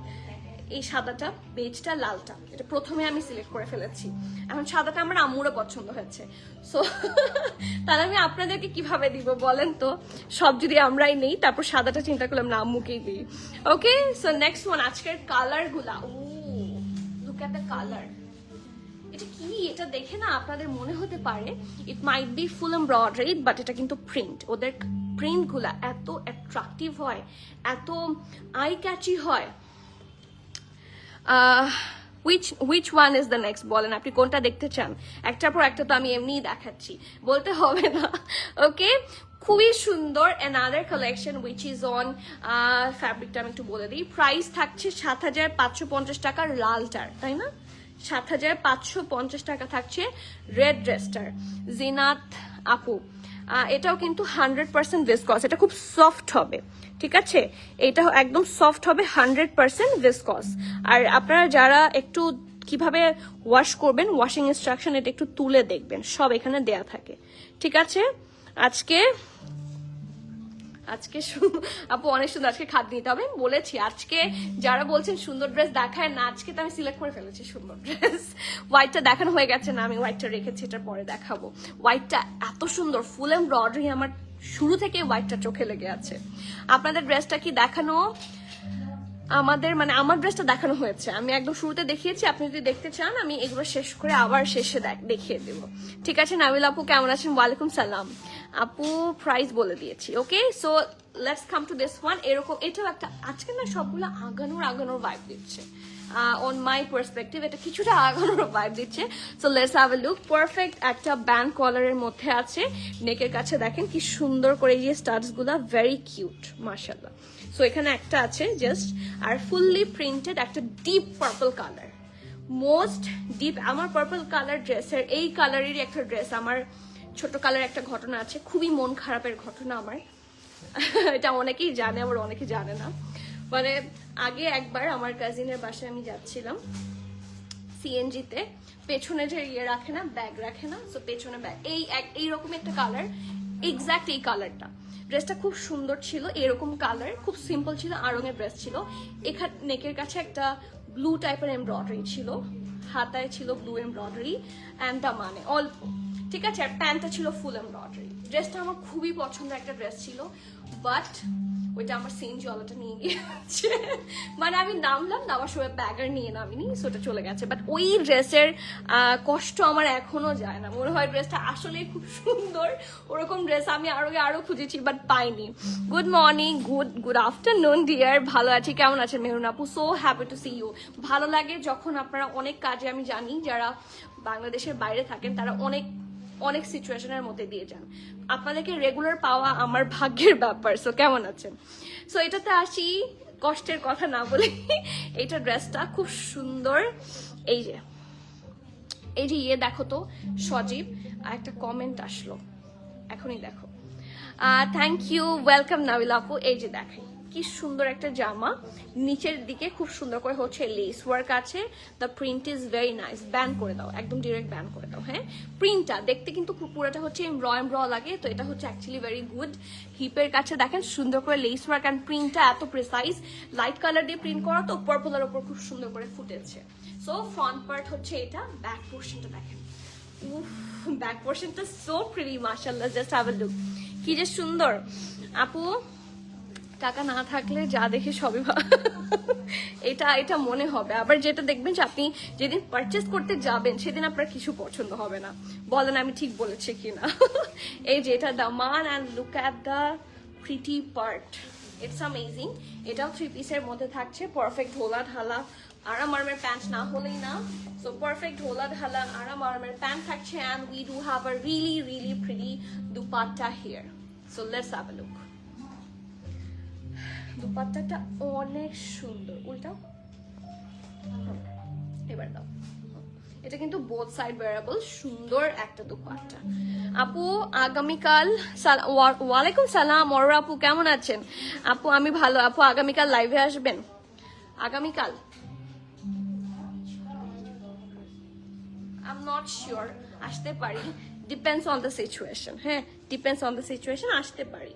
এই সাদাটা, বেজটা, লালটা, এটা প্রথমে আমি সিলেক্ট করে ফেলেছি। এখন সাদাটা আমার আম্মুরও পছন্দ হয়েছে। সো তাহলে আমি আপনাদেরকে কিভাবে দিব বলেন তো? সব যদি আমরাই নেই, তারপর সাদাটা চিন্তা করলাম না আম্মুকেই দিই। ওকে, সো নেক্সট ওয়ান, আজকের কালার গুলা, oh look at the colour. এটা কি, এটা দেখে না আপনাদের মনে হতে পারে it might be full embroidery, but এটা কিন্তু প্রিন্ট। ওদের প্রিন্ট গুলা এত অ্যাট্রাকটিভ হয়, এত আই ক্যাচি হয়। which one is the next বলেন, আপনি কোনটা দেখতে চান? একটার পর একটা তো আমি এমনিই দেখাচ্ছি, বলতে হবে না। ওকে, খুবই সুন্দর another collection which is on ফ্যাব্রিকটা আমি একটু বলে দিই। প্রাইস থাকছে 7,550 টাকার লালটার, তাই না? 7,550 টাকা থাকছে রেড ড্রেসটার। জিনাত আপু, এটাও কিন্তু 100% ভিসকস, এটা খুব সফট হবে, ঠিক আছে? এটা একদম সফট হবে, 100% ভিসকস। আর আপনারা যারা একটু কিভাবে ওয়াশ করবেন, ওয়াশিং ইনস্ট্রাকশন এটা একটু তুলে দেখবেন, সব এখানে দেয়া থাকে, ঠিক আছে? আজকে আপু অনেক সুন্দর, আজকে খাদ নিতে হবে। আমি বলেছি আজকে যারা বলছেন সুন্দর ড্রেস দেখায় না, আজকে তো আমি সিলেক্ট করে ফেলেছি সুন্দর ড্রেস। হোয়াইটটা দেখানো হয়ে গেছে না, আমি হোয়াইটটা রেখেছি, এটা পরে দেখাবো। হোয়াইটটা এত সুন্দর, ফুল এমব্রয়ডারি, আমার শুরু থেকে হোয়াইটটা চোখে লেগে আছে। আপনাদের ড্রেসটা কি দেখানো? আমাদের মানে আমার ড্রেসটা দেখানো হয়েছে, আমি একদম শুরুতে দেখিয়েছি। আপনি যদি দেখতে চান আমি এগুলো শেষ করে আবার শেষে দেখিয়ে দেবো, ঠিক আছে? নাবিল আপু কেমন আছেন? ওয়ালাইকুম সালাম আপু, প্রাইস বলে দিয়েছি। Okay, so let's come to this one. এরকম এটাও একটা, আজকে না সবগুলো আগানোর ভাইব দিচ্ছে। অন মাই পার্সপেক্টিভ এটা কিছুটা আগানোর ভাইব দিচ্ছে। So let's have a look. Perfect একটা ব্যান্ড কলারের মধ্যে আছে, নেকের কাছে দেখেন কি সুন্দর করে এই যে স্টাডস গুলা, ভেরি কিউট মাশাআল্লাহ। সো এখানে একটা আছে জাস্ট, আর ফুললি প্রিন্টেড একটা deep purple colour, most deep. আমার পার্পল কালার ড্রেসের, এই কালারেরই একটা ড্রেস আমার ছোট কালার একটা ঘটনা আছে, খুবই মন খারাপের ঘটনা আমার। এটা অনেকেই জানে, আবার অনেকে জানে না। মানে আগে একবার আমার কাজিনের বাসায় আমি যাচ্ছিলাম সিএনজিতে, পেছনে যে ইয়ে রাখে না, ব্যাগ রাখে না, সো পেছনে ব্যাগ, এইরকম একটা কালার, এক্স্যাক্ট এই কালারটা। ড্রেসটা খুব সুন্দর ছিল, এরকম কালার, খুব সিম্পল ছিল, আড়ঙের ড্রেস ছিল। এখানে নেকের কাছে একটা ব্লু টাইপের এমব্রয়ডারি ছিল, হাতায় ছিল ব্লু এমব্রয়ডারি, অ্যান্ড মানে অল্প, ঠিক আছে? আর প্যান্টটা ছিল ফুল এমব্রয়ডারি। ড্রেসটা আমার খুবই পছন্দের একটা ড্রেস ছিল, বাট ওইটা আমার সিএনজি ওয়ালাটা নিয়ে গিয়েছে। মানে আমি নামলাম, নামার সময় ব্যাগার নিয়ে নামিনি, সেটা চলে গেছে। বাট ওই ড্রেসের কষ্ট আমার এখনো যায় না, মনে হয় ড্রেসটা আসলে খুব সুন্দর। ওরকম ড্রেস আমি আরো খুঁজেছি, বাট পাইনি। Good morning, good afternoon dear, ভালো আছি, কেমন আছেন মেহরুন আপু? So happy to see you. ভালো লাগে যখন আপনারা অনেক কাজে, আমি জানি যারা বাংলাদেশের বাইরে থাকেন তারা অনেক সিচুয়েশনের মধ্যে দিয়ে যান, আপনাদেরকে রেগুলার পাওয়া আমার ভাগ্যের ব্যাপার। সো কেমন আছেন? সো এটাতে আসি, কষ্টের কথা না বলে, এইটা ড্রেসটা খুব সুন্দর। এই যে ইয়ে দেখো তো সজীব, আর একটা কমেন্ট আসলো এখনই, দেখো। থ্যাংক ইউ, ওয়েলকাম নাবিল আপু। এই যে দেখাই কি সুন্দর একটা জামা, নিচের দিকে খুব সুন্দর করে হচ্ছে লেস ওয়ার্ক আছে। The print is very nice. Ban করে দাও, একদম ডিরেক্ট ব্যান করে দাও। হ্যাঁ, প্রিন্টটা দেখতে কিন্তু পুরোটা হচ্ছে এমব্র লাগে, তো এটা হচ্ছে অ্যাকচুয়ালি ভেরি গুড। হিপের কাছে দেখেন সুন্দর করে লেস ওয়ার্ক, অ্যান্ড প্রিন্টটা এত প্রিসাইজ, লাইট কালার দিয়ে প্রিন্ট করা, তো পার্পলের ওপর খুব সুন্দর করে ফুটেছে। সো ফ্রন্ট পার্ট হচ্ছে এটা, ব্যাক পোর্শনটা দেখেন, উফ, ব্যাক পোর্শনটা সো প্রিটি মাশাআল্লাহ, জাস্ট হ্যাভ আ লুক, কি যে সুন্দর। আপু টাকা না থাকলে যা দেখে সবই এটা মনে হবে। আবার যেটা দেখবেন যে আপনি যেদিন পারচেস করতে যাবেন সেদিন আপনার কিছু পছন্দ হবে না, বলেন আমি ঠিক বলেছি কিনা? এই যে এটা দামান, and look at the pretty part, it's amazing. এটাও 3 পিসের মধ্যে থাকছে, পারফেক্ট ঢোলা ঢালা আরাম আরামের প্যান্ট না হলেই না। সো পারফেক্ট ঢোলা ঢালা আরাম আরামের প্যান্ট থাকছে, and we do have a really pretty dupatta here. So let's have a look. দুপাট্টাটা অনেক সুন্দর, উল্টাও, এবার দাও। এটা কিন্তু বোথ সাইড বেরাবল, সুন্দর একটা দুপাট্টা। আপু আগামীকাল, ওয়ালাইকুম সালাম ওর আপু, কেমন আছেন? আপু আমি ভালো। আপু আগামীকাল লাইভে আসবেন? আগামীকাল আই এম নট শিওর, আসতে পারি, ডিপেন্ডস অন দ্য সিচুয়েশন। হ্যাঁ, ডিপেন্ডস অন দ্য সিচুয়েশন, আসতে পারি।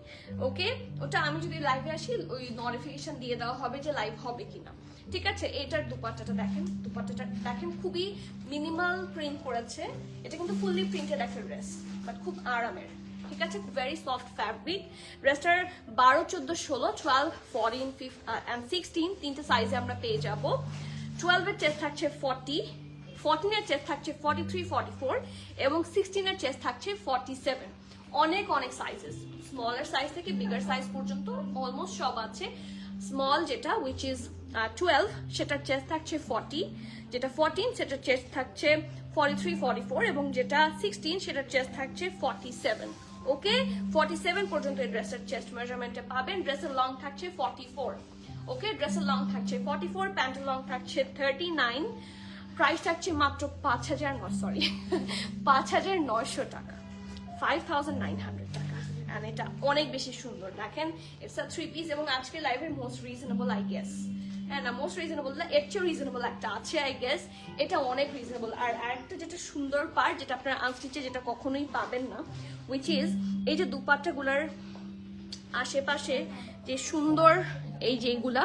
ওকে, ওটা আমি যদি লাইভে আসি ওই নোটিফিকেশন দিয়ে দেওয়া হবে যে লাইভ হবে কিনা। ঠিক আছে, এটার দুপাট্টাটা দেখেন, দুপাট্টাটা দেখেন, খুবই মিনিমাল প্রিন্ট করেছে। এটা কিন্তু ফুললি প্রিন্টেড একটা ড্রেস, বাট খুব আরামের। ঠিক আছে, ভেরি সফট ফ্যাব্রিক। ড্রেসটার 12, 14, 16, 12, 14, 15 and 16 তিনটে সাইজে আমরা পেয়ে যাব। 12 এর চেস্ট থাকছে 40, 14 এর চেস্ট থাকছে 43, 44 এবং 16 এর চেস্ট থাকছে 47। অনেক অনেক সাইজেস, স্মলার সাইজ থেকে বিগার সাইজ পর্যন্ত অলমোস্ট সব আছে। স্মল যেটা উইচ ইজ 12 সেটার চেস্ট থাকছে 40, যেটা 14 সেটার চেস্ট থাকছে 43, 44 এবং যেটা 16 সেটার চেস্ট থাকছে 47। ওকে, 47 পর্যন্ত এই ড্রেসের চেস্ট মেজারমেন্টে পাবেন। ড্রেসের লং থাকছে 44। ওকে, ড্রেসের লং থাকছে 44, প্যান্টের লং থাকছে 39। প্রাইস থাকছে মাত্র 5,900 টাকা, 5,900 টাকা। এন্ড এটা অনেক বেশি সুন্দর, দেখেন ইটস আ 3 পিস এবং আজকে লাইভের মোস্ট রিজনেবল আই গেস। হ্যাঁ না, মোস্ট রিজনেবল না, এর চেয়ে রিজনেবল একটা আছে আই গেস। এটা অনেক রিজনেবল। আর আরেকটা যেটা সুন্দর পার্ট, যেটা আপনার আনস্টিচে যেটা কখনোই পাবেন না, উইচ ইজ এই যে দুপাট্টাগুলার আশেপাশে যে সুন্দর এই যেগুলা,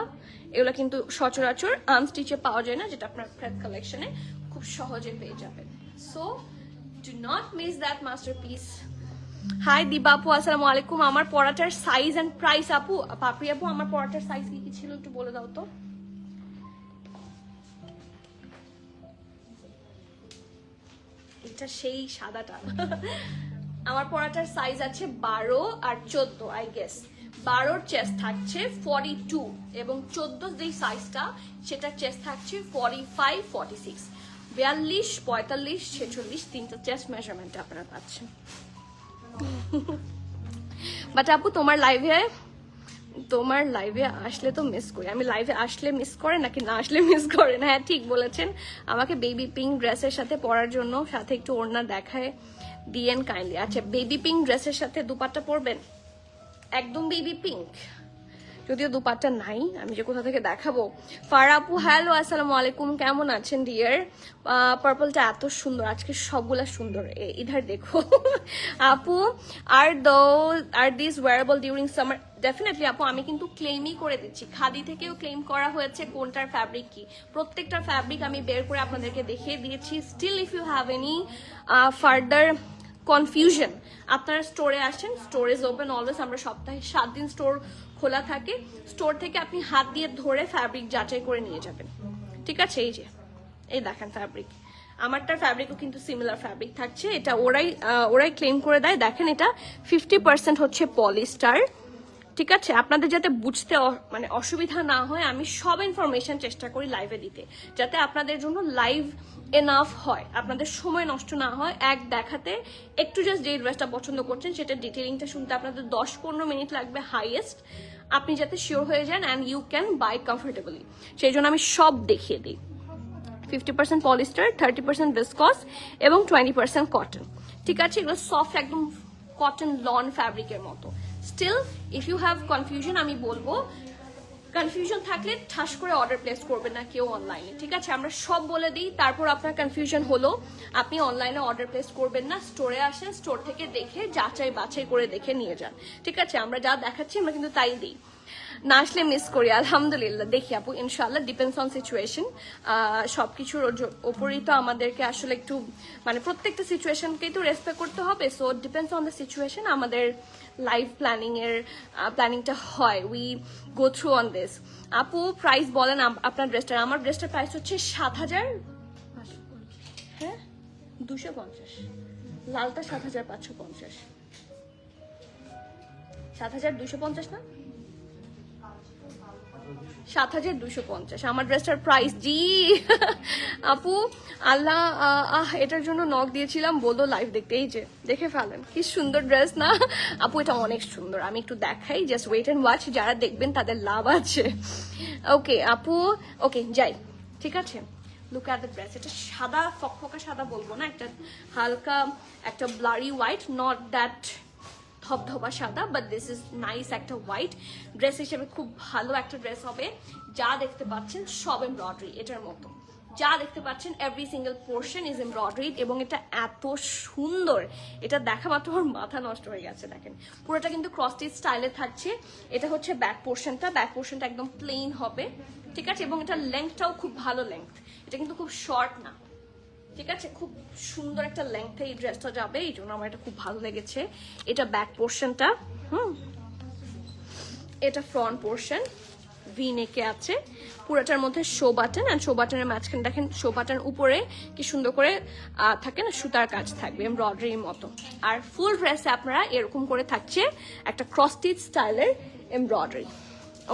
এগুলা কিন্তু সচরাচর আনস্টিচে পাওয়া যায় না, যেটা আপনার ফ্রেড কালেকশনে খুব সহজে পেয়ে যাবেন। So do not miss that masterpiece. Hi Diba আপু, আসসালামু আলাইকুম। আমার পরাটার সাইজ এন্ড প্রাইস আপু, পাপড়ি আপু আমার পরাটার সাইজ কি কি ছিল একটু বলে দাও তো। এটা সেই সাদাটা। আমার পরাটার সাইজ আছে 12 আর 14 আই গেস। 12 চেস্ট থাকছে 42 এবং 14 যেই সাইজটা সেটার চেস্ট থাকছে 45, 46, 42, 45, 46 তিনটা চেস্ট মেজারমেন্ট আপনারা পাচ্ছেন। বাট আপু তোমার লাইভে আসলে তো মিস করি আমি। লাইভে আসলে মিস করে নাকি না আসলে মিস করে না? হ্যাঁ, ঠিক বলেছেন। আমাকে বেবি পিঙ্ক ড্রেসের সাথে পরার জন্য সাথে একটু ওড়না দেখায় দিয়েন কাইন্ডলি। আচ্ছা, বেবি পিঙ্ক ড্রেসের সাথে দুপাট্টা পরবেন, একদম বেবি পিঙ্ক, যদিও দুপাট্টা নাই, আমি যে কোথা থেকে দেখাবো। ফার আপু হ্যালো, আসসালামু আলাইকুম, কেমন আছেন ডিয়ার? পার্পলটা এত সুন্দর, আজকে সবগুলা সুন্দর। ইধার দেখো আপু। Are this wearable during summer? Definitely আপু, আমি কিন্তু ক্লেমই করে দিচ্ছি, খাদি থেকেও ক্লেম করা হয়েছে কোনটার ফ্যাব্রিক কি। প্রত্যেকটার ফ্যাব্রিক আমি বের করে আপনাদেরকে দেখিয়ে দিয়েছি। Still if you have any further confusion, আপনারা স্টোরে আসেন, স্টোর ইজ ওপেন অলওয়েজ। আমরা সপ্তাহে 7 দিন স্টোর খোলা থাকে। স্টোর থেকে আপনি হাত দিয়ে ধরে ফ্যাব্রিক যাচাই করে নিয়ে যাবেন। ঠিক আছে, এই যে এই দেখেন ফ্যাব্রিক, আমারটার ফ্যাব্রিকও কিন্তু সিমিলার ফ্যাব্রিক থাকছে। এটা ওরাই ক্লেম করে দেয়। দেখেন এটা 50% হচ্ছে পলিস্টার। ঠিক আছে, আপনাদের যাতে বুঝতে মানে অসুবিধা না হয়, আমি সব ইনফরমেশন চেষ্টা করি লাইভে দিতে, যাতে আপনাদের জন্য লাইভ এনাফ হয়, আপনাদের সময় নষ্ট না হয়। এক দেখাতে একটু জাস্ট যে ড্রেসটা পছন্দ করছেন সেটা ডিটেইলিংটা শুনতে আপনাদের 10-15 মিনিট লাগবে হাইয়েস্ট, আপনি যাতে শিওর হয়ে যান and you can buy comfortably. সেই জন্য আমি সব দেখিয়ে দিই। 50% পলিস্টার, 30% ভিসকস এবং 20% কটন। ঠিক আছে, এগুলো সফট একদম কটন লন ফ্যাব্রিকের মতো। Still if you have confusion, আমি বলবো কনফিউশন থাকলে ঠাস করে অর্ডার প্লেস করবেন না কেউ অনলাইনে। ঠিক আছে, আমরা সব বলে দিই, তারপর আপনার কনফিউশন হলো আপনি অনলাইনে অর্ডার প্লেস করবেন না, স্টোরে আসেন, স্টোর থেকে দেখে যাচাই বাছাই করে দেখে নিয়ে যান। ঠিক আছে, আমরা যা দেখাচ্ছি আমরা কিন্তু তাই দিই। না আসলে মিস করি, আলহামদুলিল্লাহ দেখি আপু, ইনশাল্লাহ ডিপেন্ডস অন সিচুয়েশন। সবকিছুর ওপরই তো আমাদেরকে আসলে একটু মানে প্রত্যেকটা সিচুয়েশনকেই তো রেসপেক্ট করতে হবে। So depends on the situation আমাদের লাইভ প্ল্যানিংটা হয়। We go through on this. আপু প্রাইস বলেন আপনার ড্রেসটার। আমার ড্রেসটার প্রাইস হচ্ছে 7,000, হ্যাঁ 250, লালটা 7,550, 7,250 না 7,250 আমার ড্রেসটার প্রাইস। জি আপু, আল্লাহ এটার জন্য নক দিয়েছিলাম, বললো লাইভ দেখতে। এই যে দেখে ফেলেন কি সুন্দর ড্রেস না আপু? এটা অনেক সুন্দর, আমি একটু দেখাই, জাস্ট ওয়েট এন্ড ওয়াচ। যারা দেখবেন তাদের লাভ আছে। ওকে আপু, ওকে যাই। ঠিক আছে, লুক অ্যাট দ্য ড্রেস। এটা সাদা, ফকফকা সাদা বলবো না, একটা হালকা একটা ব্লারি হোয়াইট, নট দ্যাট ধবধবা সাদা, বাট দিস ইজ নাইস একটা হোয়াইট। ড্রেস হিসেবে খুব ভালো একটা ড্রেস হবে। যা দেখতে পাচ্ছেন সব এমব্রয়ডারি, এটার মতো যা দেখতে পাচ্ছেন every single portion is embroidered এবং এটা এত সুন্দর, এটা দেখা মাত্র আমার মাথা নষ্ট হয়ে গেছে। দেখেন পুরোটা কিন্তু ক্রস স্টিচ স্টাইলে থাকছে। এটা হচ্ছে ব্যাক পোর্শনটা একদম প্লেন হবে, ঠিক আছে, এবং এটা লেন্থটাও খুব ভালো লেন্থ, এটা কিন্তু খুব শর্ট না, ঠিক আছে, খুব সুন্দর একটা লেন্থে এই ড্রেসটা যাবে, এই জন্য আমার এটা খুব ভালো লেগেছে। এটা ব্যাক পোর্শনটা, এটা ফ্রন্ট পোর্শন ভি নেকে আছে, পুরোটার মধ্যে শো বাটন, আর শো বাটনের মাঝখানে দেখেন শো বাটন উপরে কি সুন্দর করে থাকে না, সুতার কাজ থাকবে এমব্রয়ডারির মতো। আর ফুল ড্রেসে আপনারা এরকম করে থাকছে একটা ক্রস স্টিচ স্টাইলের এমব্রয়ডারি,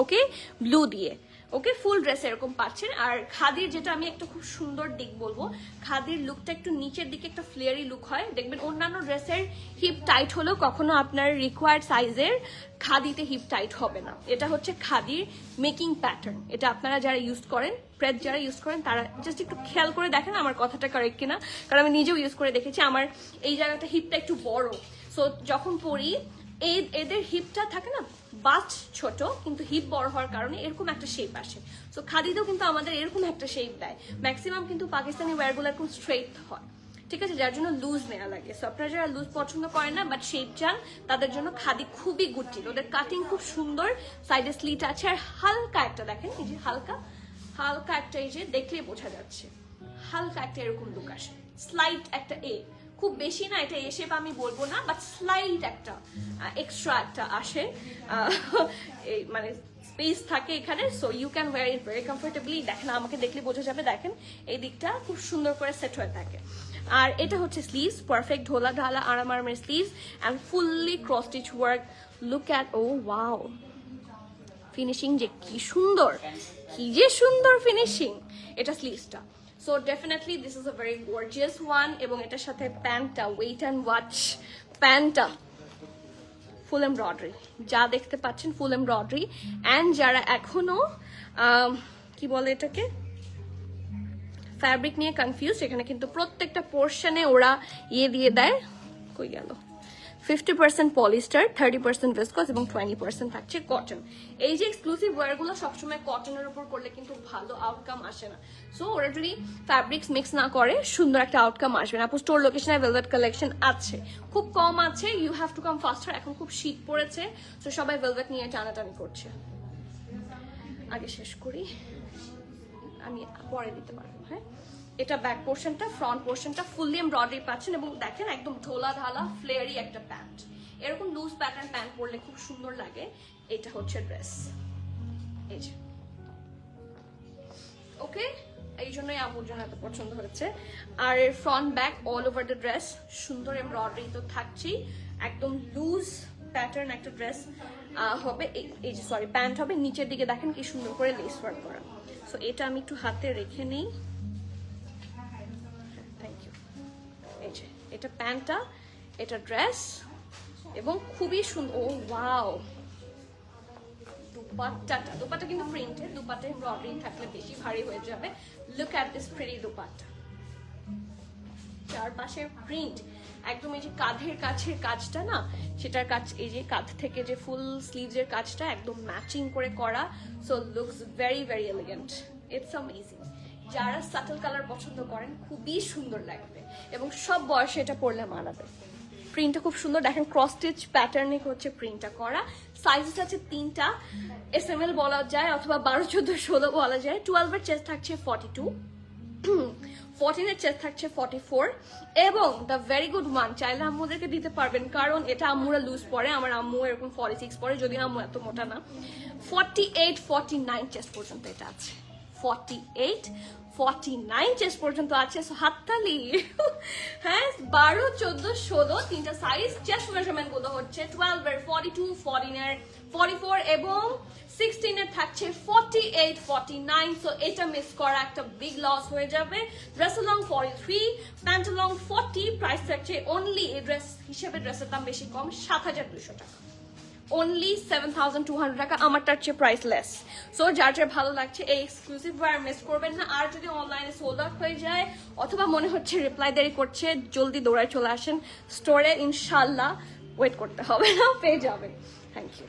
ওকে, ব্লু দিয়ে, ওকে, ফুল ড্রেস এরকম পাচ্ছেন। আর খাদির যেটা আমি একটা খুব সুন্দর দিক বলবো, খাদির লুকটা একটু নিচের দিকে একটা ফ্লেয়ারি লুক হয়, দেখবেন অন্যান্য ড্রেসের হিপ টাইট হলেও কখনো আপনার রিকোয়ার্ড সাইজের খাদিতে হিপ টাইট হবে না। এটা হচ্ছে খাদির মেকিং প্যাটার্ন, এটা আপনারা যারা ইউজ করেন, প্রেস যারা ইউজ করেন তারা জাস্ট একটু খেয়াল করে দেখেন আমার কথাটা কারেক্ট কিনা, কারণ আমি নিজেও ইউজ করে দেখেছি আমার এই জায়গাটা হিপটা একটু বড়, সো যখন পরি এদের হিপটা থাকে না বাচ ছোট, কিন্তু হিপ বড় হওয়ার কারণে এরকম একটা শেপ আসে। সো খাদিতেও কিন্তু আমাদের এরকম একটা শেপ দেয়, ম্যাক্সিমাম কিন্তু পাকিস্তানি ওয়্যারগুলো এরকম স্ট্রেট হয়, ঠিক আছে, যার জন্য লুজ নেওয়া লাগে। সো আপনারা যারা লুজ পছন্দ করেন না বাট শেপ চান, তাদের জন্য খাদি খুবই গুড ছিল। ওদের কাটিং খুব সুন্দর, সাইডে স্লিট আছে, আর হালকা একটা দেখেন এই যে হালকা একটা, এই যে দেখলেই বোঝা যাচ্ছে হালকা একটা এরকম লুক আসে, স্লাইট একটা খুব বেশি না, এটা শেপ আমি বলবো না, বাট স্লাইট একটা এক্সট্রা একটা আসে, মানে স্পেস থাকে এখানে, so you can wear it very comfortably. দেখেন আমাকে দেখলে বোঝা যাবে, দেখেন এই দিকটা খুব সুন্দর করে সেট হয়ে থাকে। আর এটা হচ্ছে স্লিভস, পারফেক্ট ঢোলা ঢালা আরামের sleeves and fully cross stitch work. Look at, oh wow, finishing যে কি সুন্দর ফিনিশিং, এটা স্লিভসটা। So definitely this is a very gorgeous one. এবং এটার সাথে প্যান্টটা, ওয়েট অ্যান্ড ওয়াচ, প্যান্টটা ফুল এমব্রয়ডারি, যা দেখতে পাচ্ছেন ফুল এমব্রয়ডারি। অ্যান্ড যারা এখনো কি বলে এটাকে ফ্যাব্রিক নিয়ে কনফিউজ, এখানে কিন্তু প্রত্যেকটা পোর্শনে ওরা দিয়ে দেয়, কই গেল, 50% পলিস্টার, 30% ভিসকস এবং 20% থাকছে কটন। এই যে এক্সক্লুসিভ ওয়্যারগুলো সবসময় কটনের উপর করলে কিন্তু ভালো আউটকাম আসে না, সো ওরা যদি ফ্যাব্রিক্স মিক্স না করে সুন্দর একটা আউটকাম আসবে না। আপু স্টোর লোকেশনে ভেলভেট কালেকশন আছে, খুব কম আছে, you have to come faster. এখন খুব শীত পড়েছে, সো সবাই ভেলভেট নিয়ে টানাটানি করছে। আগে শেষ করি, আমি পরে দিতে পারবো, হ্যাঁ। এটা ব্যাক পোর্শনটা, ফ্রন্ট পোর্শনটা ফুললি এমব্রয়ডারি পাচ্ছেন এবং দেখেন একদম ঢোলা ঢালা ফ্লেয়ারি একটা প্যান্ট, এরকম লুজ প্যাটার্ন প্যান্ট পরলে খুব সুন্দর লাগে। এটা হচ্ছে ড্রেস, এই যে, ওকে, এই জন্যই আমার জন্য এত পছন্দ হয়েছে। আর front back all over the dress সুন্দর এমব্রয়ডারি তো থাকছেই, একদম লুজ প্যাটার্ন একটা ড্রেস হবে, এই যে সরি প্যান্ট হবে, নিচের দিকে দেখেন কি সুন্দর করে লেস ওয়ার্ক করা। সো এটা আমি একটু হাতে রেখে নিই, থ্যাংক ইউ। এই যে এটা প্যান্টটা, এটা ড্রেস, এবং খুবই সুন্দর, ও ওয়াও, দুপাট্টা কিন্তু প্রিন্টেড, দুপাট্টা এমব্রয়ডারি থাকলে বেশি ভারী হয়ে যাবে। Look at this pretty dupatta, চারপাশে প্রিন্ট, একদম এই যে কাঁধের কাছের কাজটা না, সেটার কাজ, এই যে কাঁধ থেকে যে ফুল স্লিভসের কাজটা একদম ম্যাচিং করে করা, so looks very very elegant, it's amazing. যারা সাটল কালার পছন্দ করেন খুবই সুন্দর লাগবে এবং সব বয়সে এটা পরলে মানাবে। প্রিন্টটা খুব সুন্দর, দেখেন ক্রস স্টিচ প্যাটার্নে হচ্ছে প্রিন্টটা করা। সাইজেস আছে 3টা, SML বলা যায় অথবা 12, 14, 16 বলা যায়। 12 এর চেস্ট থাকছে 42, 14 এর চেস্ট থাকছে 44, এবং দ্য ভেরি গুড ওয়ান, চাইলে আম্মুদেরকে দিতে পারবেন কারণ এটা আম্মুরা লুজ পরে, আমার আম্মু এরকম 46 পরে, যদিও আম্মু এত মোটা না। 48, 49 চেস্ট পর্যন্ত এটা আছে, 48, 49 চেস্ট পর্যন্ত আছে, সো হাততালি। হ্যাঁ, 12, 14, 16 তিনটা সাইজ, চেস্ট মেজারমেন্ট গুলো হচ্ছে 12 এর 42, 14 এর 44 এবং 16 এর থাকছে 48, 49, সো এটা মিস করা একটা বিগ লস হয়ে যাবে। Dress long 43, pant long 40, price থাকছে অনলি, এই ড্রেস হিসেবে ড্রেসের দাম বেশি কম, 7,200 টাকা, অনলি 7,200 টাকা, আমারটার চেয়ে প্রাইস লেস। সো যার যার ভালো লাগছে এই এক্সক্লুসিভ ওয়্যার মিস করবেন না। আর যদি অনলাইনে সোল্ড আউট হয়ে যায় অথবা মনে হচ্ছে রিপ্লাই দেরি করছে, জলদি দৌড়ায় চলে আসেন স্টোরে, ইনশাল্লাহ ওয়েট করতে হবে না, পেয়ে যাবেন। থ্যাংক ইউ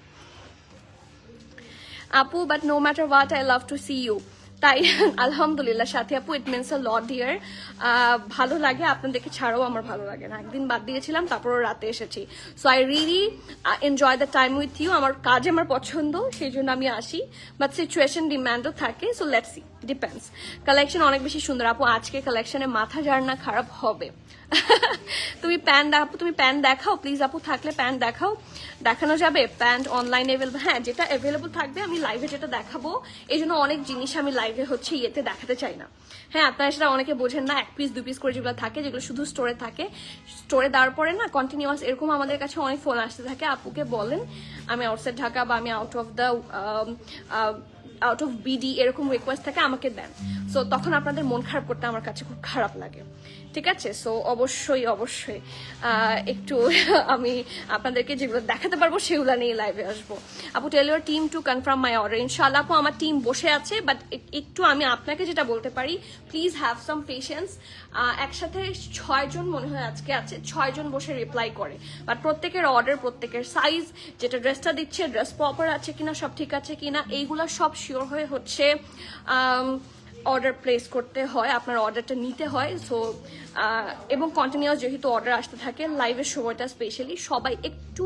আপু, but no matter what I love to see you. তাই আলহামদুলিল্লাহ সাথী আপু, it means a lot deer. ভালো লাগে আপনাদেরকে ছাড়াও আমার ভালো লাগে না, একদিন বাদ দিয়েছিলাম তারপর রাতে এসেছি। So I really enjoy the time with you. আমার কাজ আমার পছন্দ, সেই জন্য আমি আসি, বাট সিচুয়েশন ডিম্যান্ডও থাকে, so let's see, depends. Collection অনেক বেশি সুন্দর আপু, আজকে কালেকশনে মাথা যার না খারাপ হবে। তুমি প্যান্ট আপু, তুমি প্যান্ট দেখাও প্লিজ আপু, থাকলে প্যান্ট দেখাও। দেখানো যাবে প্যান্ট অনলাইনে অ্যাভেলেবল? হ্যাঁ, যেটা অ্যাভেলেবল থাকবে আমি লাইভে যেটা দেখাবো। এই জন্য অনেক জিনিস আমি লাইভে হচ্ছে ইয়েতে দেখাতে চাই না। হ্যাঁ, আপনারা সেটা অনেকে বোঝেন না, 1 পিস 2 পিস করে যেগুলো থাকে, যেগুলো শুধু স্টোরে থাকে, স্টোরে দেওয়ার পরে না কন্টিনিউয়াস এরকম আমাদের কাছে অনেক ফোন আসতে থাকে, আপুকে বলেন আমি আউটসাইড ঢাকা বা আমি আউট অফ বিডি, এরকম রিকোয়েস্ট থাকে, আমাকে দেন। সো তখন আপনাদের মন খারাপ করতে আমার কাছে খুব খারাপ লাগে, ঠিক আছে? সো অবশ্যই অবশ্যই একটু আমি আপনাদেরকে যেগুলো দেখাতে পারবো সেগুলো নিয়ে লাইভে আসবো। আপু tell your team to confirm my order. ইনশাআল্লাহ আপু, আমার টিম বসে আছে, বাট একটু আমি আপনাকে যেটা বলতে পারি, প্লিজ হ্যাভ সাম পেশেন্স। একসাথে 6 জন মনে হয় আজকে আছে, 6 জন বসে রিপ্লাই করে, বাট প্রত্যেকের অর্ডার, প্রত্যেকের সাইজ, যেটা ড্রেসটা দিচ্ছে ড্রেস প্রপার আছে কিনা, সব ঠিক আছে কিনা, এইগুলা সব শিওর হয়ে হচ্ছে অর্ডার প্লেস করতে হয়, আপনার অর্ডারটা নিতে হয়। সো এবং কন্টিনিউয়াস যেহেতু অর্ডার আসতে থাকে লাইভের সময়টা স্পেশালি, সবাই একটু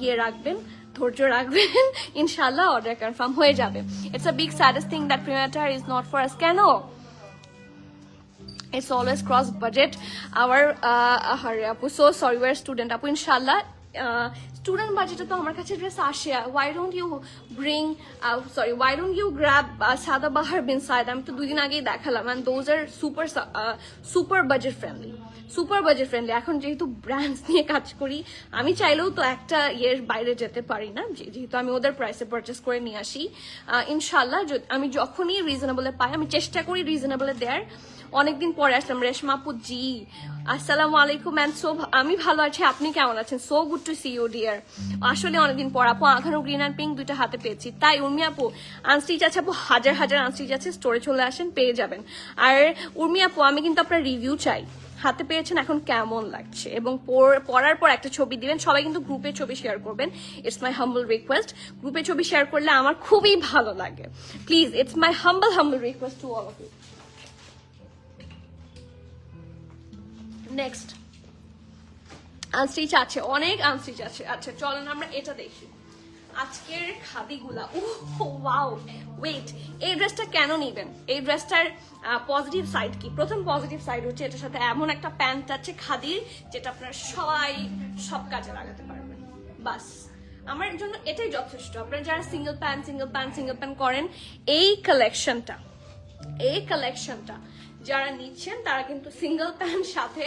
ইয়ে রাখবেন, ধৈর্য রাখবেন, ইনশাল্লাহ অর্ডার কনফার্ম হয়ে যাবে। It's a big saddest thing that premier tyre is not for us. কেন? It's always cross budget. Apu, so sorry, we're student apu, inshallah student বাজেটে তো আমার কাছে ড্রেস আসে। why don't you grab Sadabahar বিন সাইদ? আমি তো 2 দিন আগেই দেখালাম, and those are super budget friendly, এখন যেহেতু ব্র্যান্ডস নিয়ে কাজ করি, আমি চাইলেও তো একটা ইয়ের বাইরে যেতে পারি না, যেহেতু আমি ওদের প্রাইসে পারচেস করে নিয়ে আসি। ইনশাল্লাহ আমি যখনই রিজনেবলে পাই আমি চেষ্টা করি রিজনেবলে দেয়ার। অনেকদিন পরে আসলাম। রেশমা আপু জি, আসসালামু আলাইকুম। অ্যান্ড সো আমি ভালো আছি, আপনি কেমন আছেন? So good to see you dear. আসলে অনেকদিন পর আপু, আঁকানো গ্রিন অ্যান্ড পিঙ্ক দুইটা হাতে পেয়েছি। তাই উর্মি আপু, আনস্টিচ আছে আপু, হাজার আনস্টিচ আছে, স্টোরে চলে আসেন, পেয়ে যাবেন। আর উর্মি আপু, আমি কিন্তু আপনার রিভিউ চাই, হাতে পেয়েছেন, এখন কেমন লাগছে, এবং পরার পর একটা ছবি দিবেন। সবাই কিন্তু গ্রুপে ছবি শেয়ার করবেন, ইটস মাই হাম্বল রিকোয়েস্ট। গ্রুপে ছবি শেয়ার করলে আমার খুবই ভালো লাগে, please, it's my humble request to all of you. Next unstitch আছে, অনেক আনস্টিচ আছে। আচ্ছা চলেন আমরা এটা দেখি আজকের খাদিগুলা। ওয়াও, ওয়েট, এই ড্রেসটা কেন নিবেন? এই ড্রেসটার পজিটিভ সাইড কি? প্রথম পজিটিভ সাইড হচ্ছে এটার সাথে এমন একটা প্যান্ট আছে খাদির, যেটা আপনারা সব কাজে লাগাতে পারবেন। বাস আমার জন্য এটাই যথেষ্ট। আপনারা যারা সিঙ্গেল প্যান্ট করেন, এই কালেকশনটা যারা নিচ্ছেন তারা কিন্তু সিঙ্গেল প্যান্ট সাথে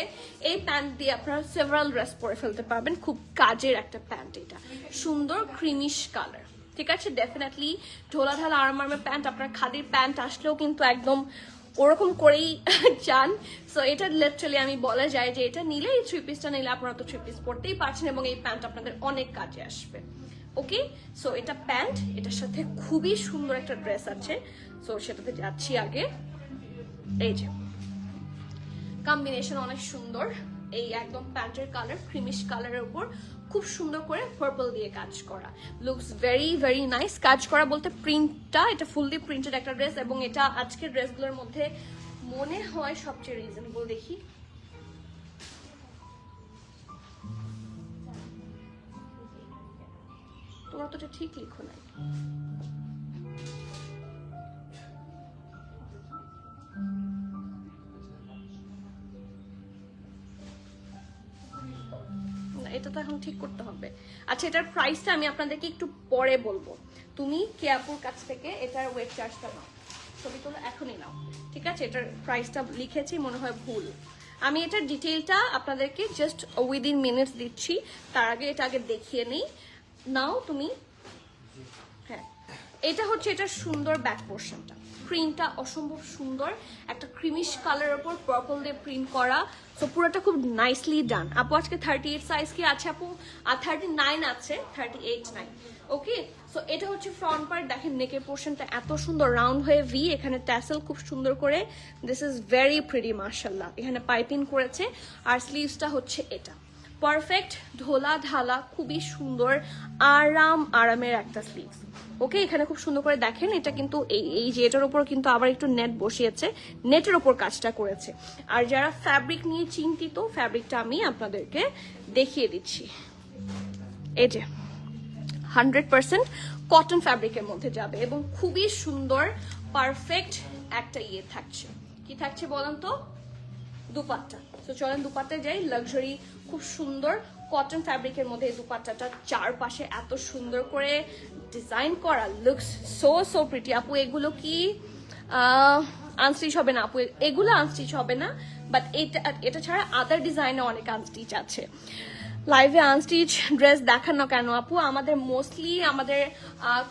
এই প্যান্ট দিয়ে আপনারা সেভারাল ড্রেস পরে ফেলতে পারবেন। খুব কাজের একটা প্যান্ট, এটা সুন্দর ক্রিমিশ কালার, ঠিক আছে? ডেফিনেটলি ঢোলা আরামের প্যান্ট, আপনার খাদির প্যান্ট আসলেও কিন্তু একদম ওরকম করেই চান। সো এটা লিটারালি আমি বলা যায় যে এটা নিলে, এই 3 পিসটা নিলে আপনারা তো 3 পিস পরতেই পারছেন, এবং এই প্যান্ট আপনাদের অনেক কাজে আসবে। ওকে, সো এটা প্যান্ট, এটার সাথে খুবই সুন্দর একটা ড্রেস আছে। সো সেটাতে যাচ্ছি আগে। এই যে কম্বিনেশন অনেক সুন্দর, এই একদম প্যান্টের কালার ক্রিমিশ কালারের উপর খুব সুন্দর করে পার্পল দিয়ে কাজ করা, লুকস ভেরি নাইস। কাজ করা বলতে প্রিন্টটা, এটা ফুললি প্রিন্টেড একটা ড্রেস, এবং এটা আজকের ড্রেসগুলোর মধ্যে মনে হয় সবচেয়ে রিজনেবল। দেখি, তোমরা তো এটা ঠিক লিখো নাই। এটা তো এখন ঠিক করতে হবে। আচ্ছা, এটার প্রাইসটা আমি আপনাদেরকে একটু পরে বলবো। তুমি কে আপুর কাছ থেকে এটার ওয়েট চার্জটা নাও, ছবি তোলা এখনই নাও, ঠিক আছে? এটার প্রাইসটা লিখেছি মনে হয় ভুল। আমি এটার ডিটেইলটা আপনাদেরকে জাস্ট উইদিন মিনিটস দিচ্ছি, তার আগে এটা আগে দেখিয়ে নেই। নাও তুমি। হ্যাঁ, এটা হচ্ছে এটার সুন্দর ব্যাক পোর্শনটা, প্রিন্টটা অসম্ভব সুন্দর, একটা ক্রিমিশ কালারের উপর পার্পল দিয়ে প্রিন্ট করা। সো পুরোটা খুব নাইসলি ডান। আপু আজকে 38 সাইজ কি আছে আপু? আর 39 আছে, 38 নাই। ওকে, সো এটা হচ্ছে ফ্রন্ট পার্ট। দেখেন নেকের পোর্শনটা এত সুন্দর রাউন্ড হয়ে ভি, এখানে ট্যাসেল খুব সুন্দর করে, দিস ইজ ভেরি প্রিটি মাশাআল্লাহ। এখানে পাইপিং করেছে, আর স্লিভসটা হচ্ছে এটা পারফেক্ট ঢোলা ঢালা, খুবই সুন্দর আরামের একটা স্লিভস। ওকে, এখানে খুব সুন্দর করে দেখেন, এটা কিন্তু এই যে এটার উপর কিন্তু আবার একটু নেট বসিয়েছে, নেটের উপর কাজটা করেছে। আর যারা ফ্যাব্রিক নিয়ে চিন্তিত, ফ্যাব্রিকটা আমি আপনাদেরকে দেখিয়ে দিচ্ছি। এই যে 100% কটন ফ্যাব্রিকের মধ্যে যাবে এবং খুবই সুন্দর পারফেক্ট একটা থাকছে। কি থাকছে বলেন তো? দুপাট্টা। তো চলেন দুপাট্টায় যাই। লাক্সারি খুব সুন্দর কটন ফ্যাব্রিকের মধ্যে এই দুপাট্টাটা চারপাশে এত সুন্দর করে ডিজাইন করা, লুকস সো প্রিটি। আপু এগুলো কি আনস্টিচ হবে না? আপু এগুলো আনস্টিচ হবে না, বাট এটা ছাড়া আদার ডিজাইনে অনেক আনস্টিচ আছে। লাইভে আনস্টিচ ড্রেস দেখান না কেন আপু? আমাদের মোস্টলি আমাদের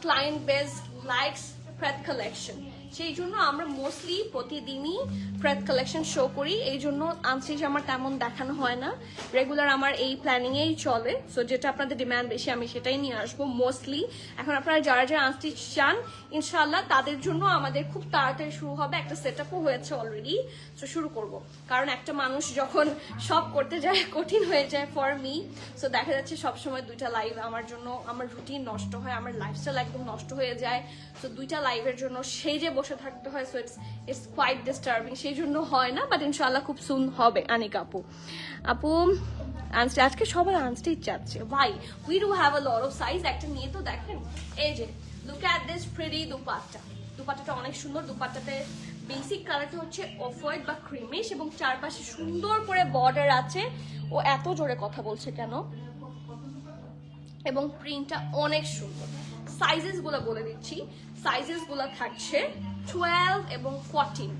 ক্লায়েন্ট বেস লাইকস প্রেত কালেকশন, সেই জন্য আমরা মোস্টলি প্রতিদিনই প্রেত কালেকশন শো করি। এই জন্য আনস্টিচ আমার তেমন দেখানো হয় না, রেগুলার আমার এই প্ল্যানিংয়েই চলে। সো যেটা আপনাদের ডিমান্ড বেশি আমি সেটাই নিয়ে আসবো মোস্টলি। এখন আপনারা যারা যারা আনস্টিচ চান ইনশাল্লাহ তাদের জন্য আমাদের খুব তাড়াতাড়ি শুরু হবে, একটা সেট আপও হয়েছে অলরেডি। সো শুরু করব, কারণ একটা মানুষ যখন সব করতে যায় কঠিন হয়ে যায় ফর মি। সো দেখা যাচ্ছে সবসময় 2টা লাইভ আমার জন্য, আমার রুটিন নষ্ট হয়, আমার লাইফস্টাইল একদম নষ্ট হয়ে যায়। সো 2টা লাইভের জন্য সেই যে বসে থাকতে হয়, সো ইটস কোয়াইট ডিস্টার্বিং, সেই জন্য হয় না। বাট ইনশাআল্লাহ খুব সুন হবে। আনিকা আপু আজকে সবাই আনস্টিচ চাচ্ছে, ভাই we do have a lot of size. একটা নিয়ে তো দেখেন, এই যে লুক অ্যাট দিস প্রিটি দুপাট্টাটা অনেক সুন্দর। দুপাট্টাতে বেসিক কালারটা হচ্ছে অফ হোয়াইট বা ক্রিমিশ এবং চারপাশে সুন্দর করে বর্ডার আছে। ও এত জোরে কথা বলছে কেন? এবং প্রিন্টটা অনেক সুন্দর। সাইজেস গুলো বলে দিচ্ছি, সাইজেস গুলো থাকছে 12 এবং 14।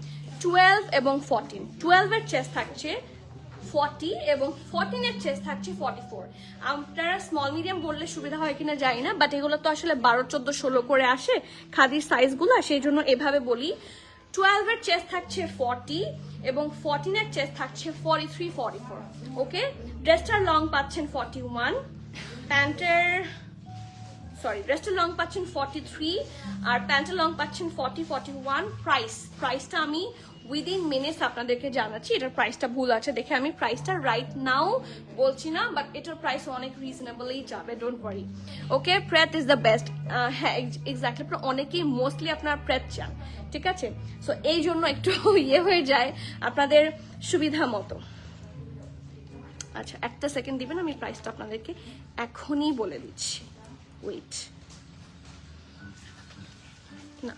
12 এবং 14, 12 এর চেস্ট থাকছে 40 এবং 14 এর চেস্ট থাকছে 44। আপনারা স্মল মিডিয়াম বললে সুবিধা হয় কিনা জানি না, বাট এগুলো তো আসলে 12, 14, 16 করে আসে খাদির সাইজগুলো, সেই জন্য এভাবে বলি। 12 এর চেস্ট থাকছে 40 এবং 14 এর চেস্ট থাকছে 43, 44। ওকে, ড্রেসটার লং পাচ্ছেন 41, প্যান্টের ড্রেসটার লং পাচ্ছেন 43 আর প্যান্টের লং পাচ্ছেন 40, 41। প্রাইসটা আমি উইদিন মিনিটস আপনাদেরকে জানাচ্ছি। এটার প্রাইসটা ভুল আছে দেখে আমি প্রাইসটা রাইট নাও বলছি না, বাট এটার প্রাইস অনেক রিজনেবলই যাবে, don't worry. Okay, pret is the best. হ্যাঁ এক্স্যাক্টলি, আপনার অনেকেই মোস্টলি আপনার প্রেত চান, ঠিক আছে? সো এই জন্য একটু হয়ে যায় আপনাদের সুবিধা মতো। আচ্ছা একটা সেকেন্ড দিবেন, আমি প্রাইসটা আপনাদেরকে এখনই বলে দিচ্ছি। ওয়েট, না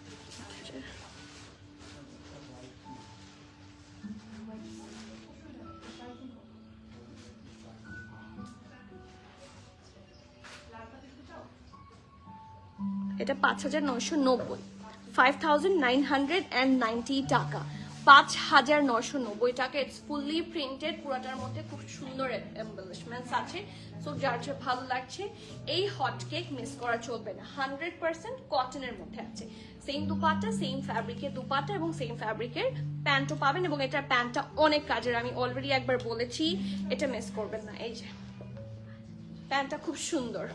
এটা 5,990, 5,990 টাকা, 5,990 টাকা। ইটস ফুললি প্রিন্টেড, পুরোটার মধ্যে খুব সুন্দর এমবেলিশমেন্টস আছে। সো যার যা ভালো লাগছে এই হট কেক মিস করা চলবে না। 100% কটনের মধ্যে আছে, সেম দুপাট্টা, সেম ফ্যাব্রিকের দুপাট্টা এবং সেম ফ্যাব্রিকের প্যান্টও পাবেন। এবং এটার প্যান্টটা অনেক কাজের, আমি অলরেডি একবার বলেছি, এটা মিস করবেন না। এই যে প্যান্টটা খুব সুন্দর।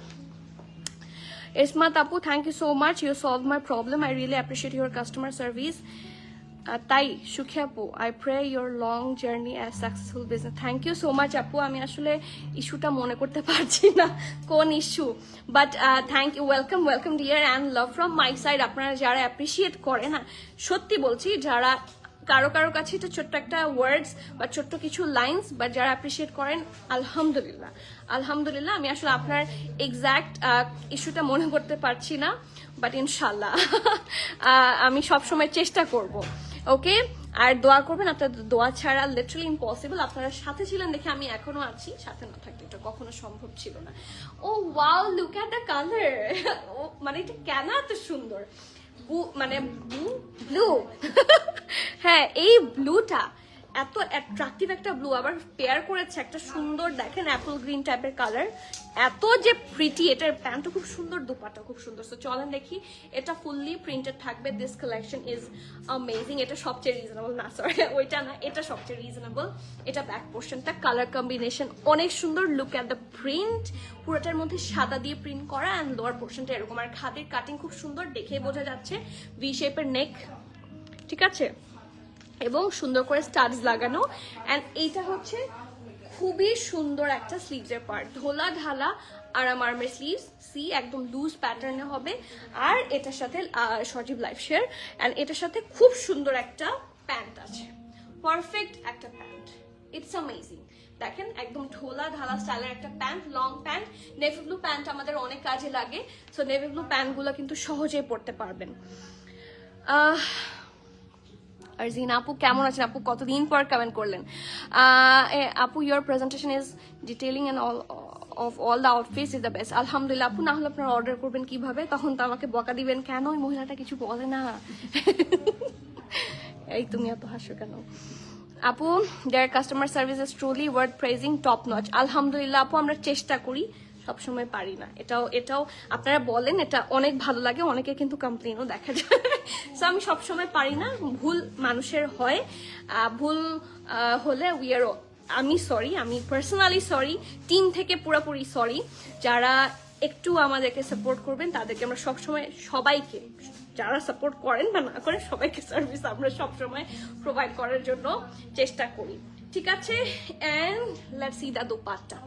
Ismat Apu, thank you so much. You solved my problem. I really appreciate your customer service. তাই সুখী আপু, I pray your long journey as successful business. Thank you so much আপু। আমি আসলে ইস্যুটা মনে করতে পারছি না কোন issue, but thank you, welcome dear and love from my side. আপনারা যারা অ্যাপ্রিসিয়েট করে না, সত্যি বলছি, যারা কারো কাছে এটা ছোট্ট একটা ওয়ার্ডস বা ছোট্ট কিছু লাইন্স, বা যারা অ্যাপ্রিসিয়েট করেন আলহামদুলিল্লাহ। আমি আসলে আপনার এক্সাক্ট ইস্যুটা মনে করতে পারছি না, বাট ইনশাল্লাহ আমি সবসময় চেষ্টা করব। ওকে, আর দোয়া করবেন, আপনার দোয়া ছাড়া লিটারালি ইম্পসিবল। আপনারা সাথে ছিলেন দেখে আমি এখনো আছি, সাথে না থাকলে এটা কখনো সম্ভব ছিল না। Oh wow, look at the colour. ও মানে এটা কেন এত সুন্দর, মানে ব্লু হ্যাঁ এই ব্লুটা এত অ্যাট্রাকটিভ একটা ব্লু, আবার পেয়ার করেছে একটা সুন্দর দেখেন অ্যাপল গ্রিন টাইপের কালার, এত যে প্রিটি। এটার প্যান্টটা খুব সুন্দর, দুপাট্টা খুব সুন্দর। সো চলেন দেখি, এটা ফুললি প্রিন্টেড থাকবে। This collection is amazing. এটা সবচেয়ে রিজনেবল, না সরি ওইটা না, এটা সবচেয়ে রিজনেবল। এটা ব্যাক পোর্শনটা কালার কম্বিনেশন অনেক সুন্দর। লুক অ্যাট দ্য প্রিন্ট, পুরোটার মধ্যে সাদা দিয়ে প্রিন্ট করা, অ্যান্ড লোয়ার পোর্শনটা এরকম। আর খাদের কাটিং খুব সুন্দর, দেখে বোঝা যাচ্ছে ভি শেপের নেক, ঠিক আছে, এবং সুন্দর করে স্টাডস লাগানো। অ্যান্ড এইটা হচ্ছে খুবই সুন্দর একটা স্লিভসের পার্ট, ঢোলা ঢালা আরাম আরামের স্লিভস, সি একদম লুজ প্যাটার্নে হবে। আর এটার সাথে সজীব লাইফ শেয়ার, অ্যান্ড এটার সাথে খুব সুন্দর একটা প্যান্ট আছে, পারফেক্ট একটা প্যান্ট, ইটস অ্যামেজিং। দেখেন একদম ঢোলা ঢালা স্টাইলের একটা pant, long pant, navy blue pant আমাদের অনেক কাজে লাগে, সো নেভি ব্লু প্যান্টগুলো কিন্তু সহজেই পরতে পারবেন। আর জিনা আপু কেমন আছেন? আপু কতদিন পর কমেন্ট করলেন। আপু your presentation is detailing and of all the outfits is the best. আলহামদুলিল্লাহ আপু, না হলে আপনারা অর্ডার করবেন কিভাবে? তখন তো আমাকে বকা দিবেন, কেন ওই মহিলাটা কিছু বলে না। এই তুমি এত হাসো কেন? আপু their customer service is truly worth praising, top notch. আলহামদুলিল্লাহ আপু, আমরা চেষ্টা করি, সবসময় পারি না। এটাও আপনারা বলেন, এটা অনেক ভালো লাগে, অনেকে কিন্তু কমপ্লেনও দেখা যায়। সো আমি সবসময় পারি না, ভুল মানুষের হয়, ভুল হলে আমি সরি, আমি পার্সোনালি সরি, টিম থেকে পুরোপুরি সরি। যারা একটু আমাদেরকে সাপোর্ট করবেন তাদেরকে আমরা সবসময়, সবাইকে যারা সাপোর্ট করেন বা না করেন সবাইকে সার্ভিস আমরা সবসময় প্রোভাইড করার জন্য চেষ্টা করি, ঠিক আছে? And let's see the dupatta.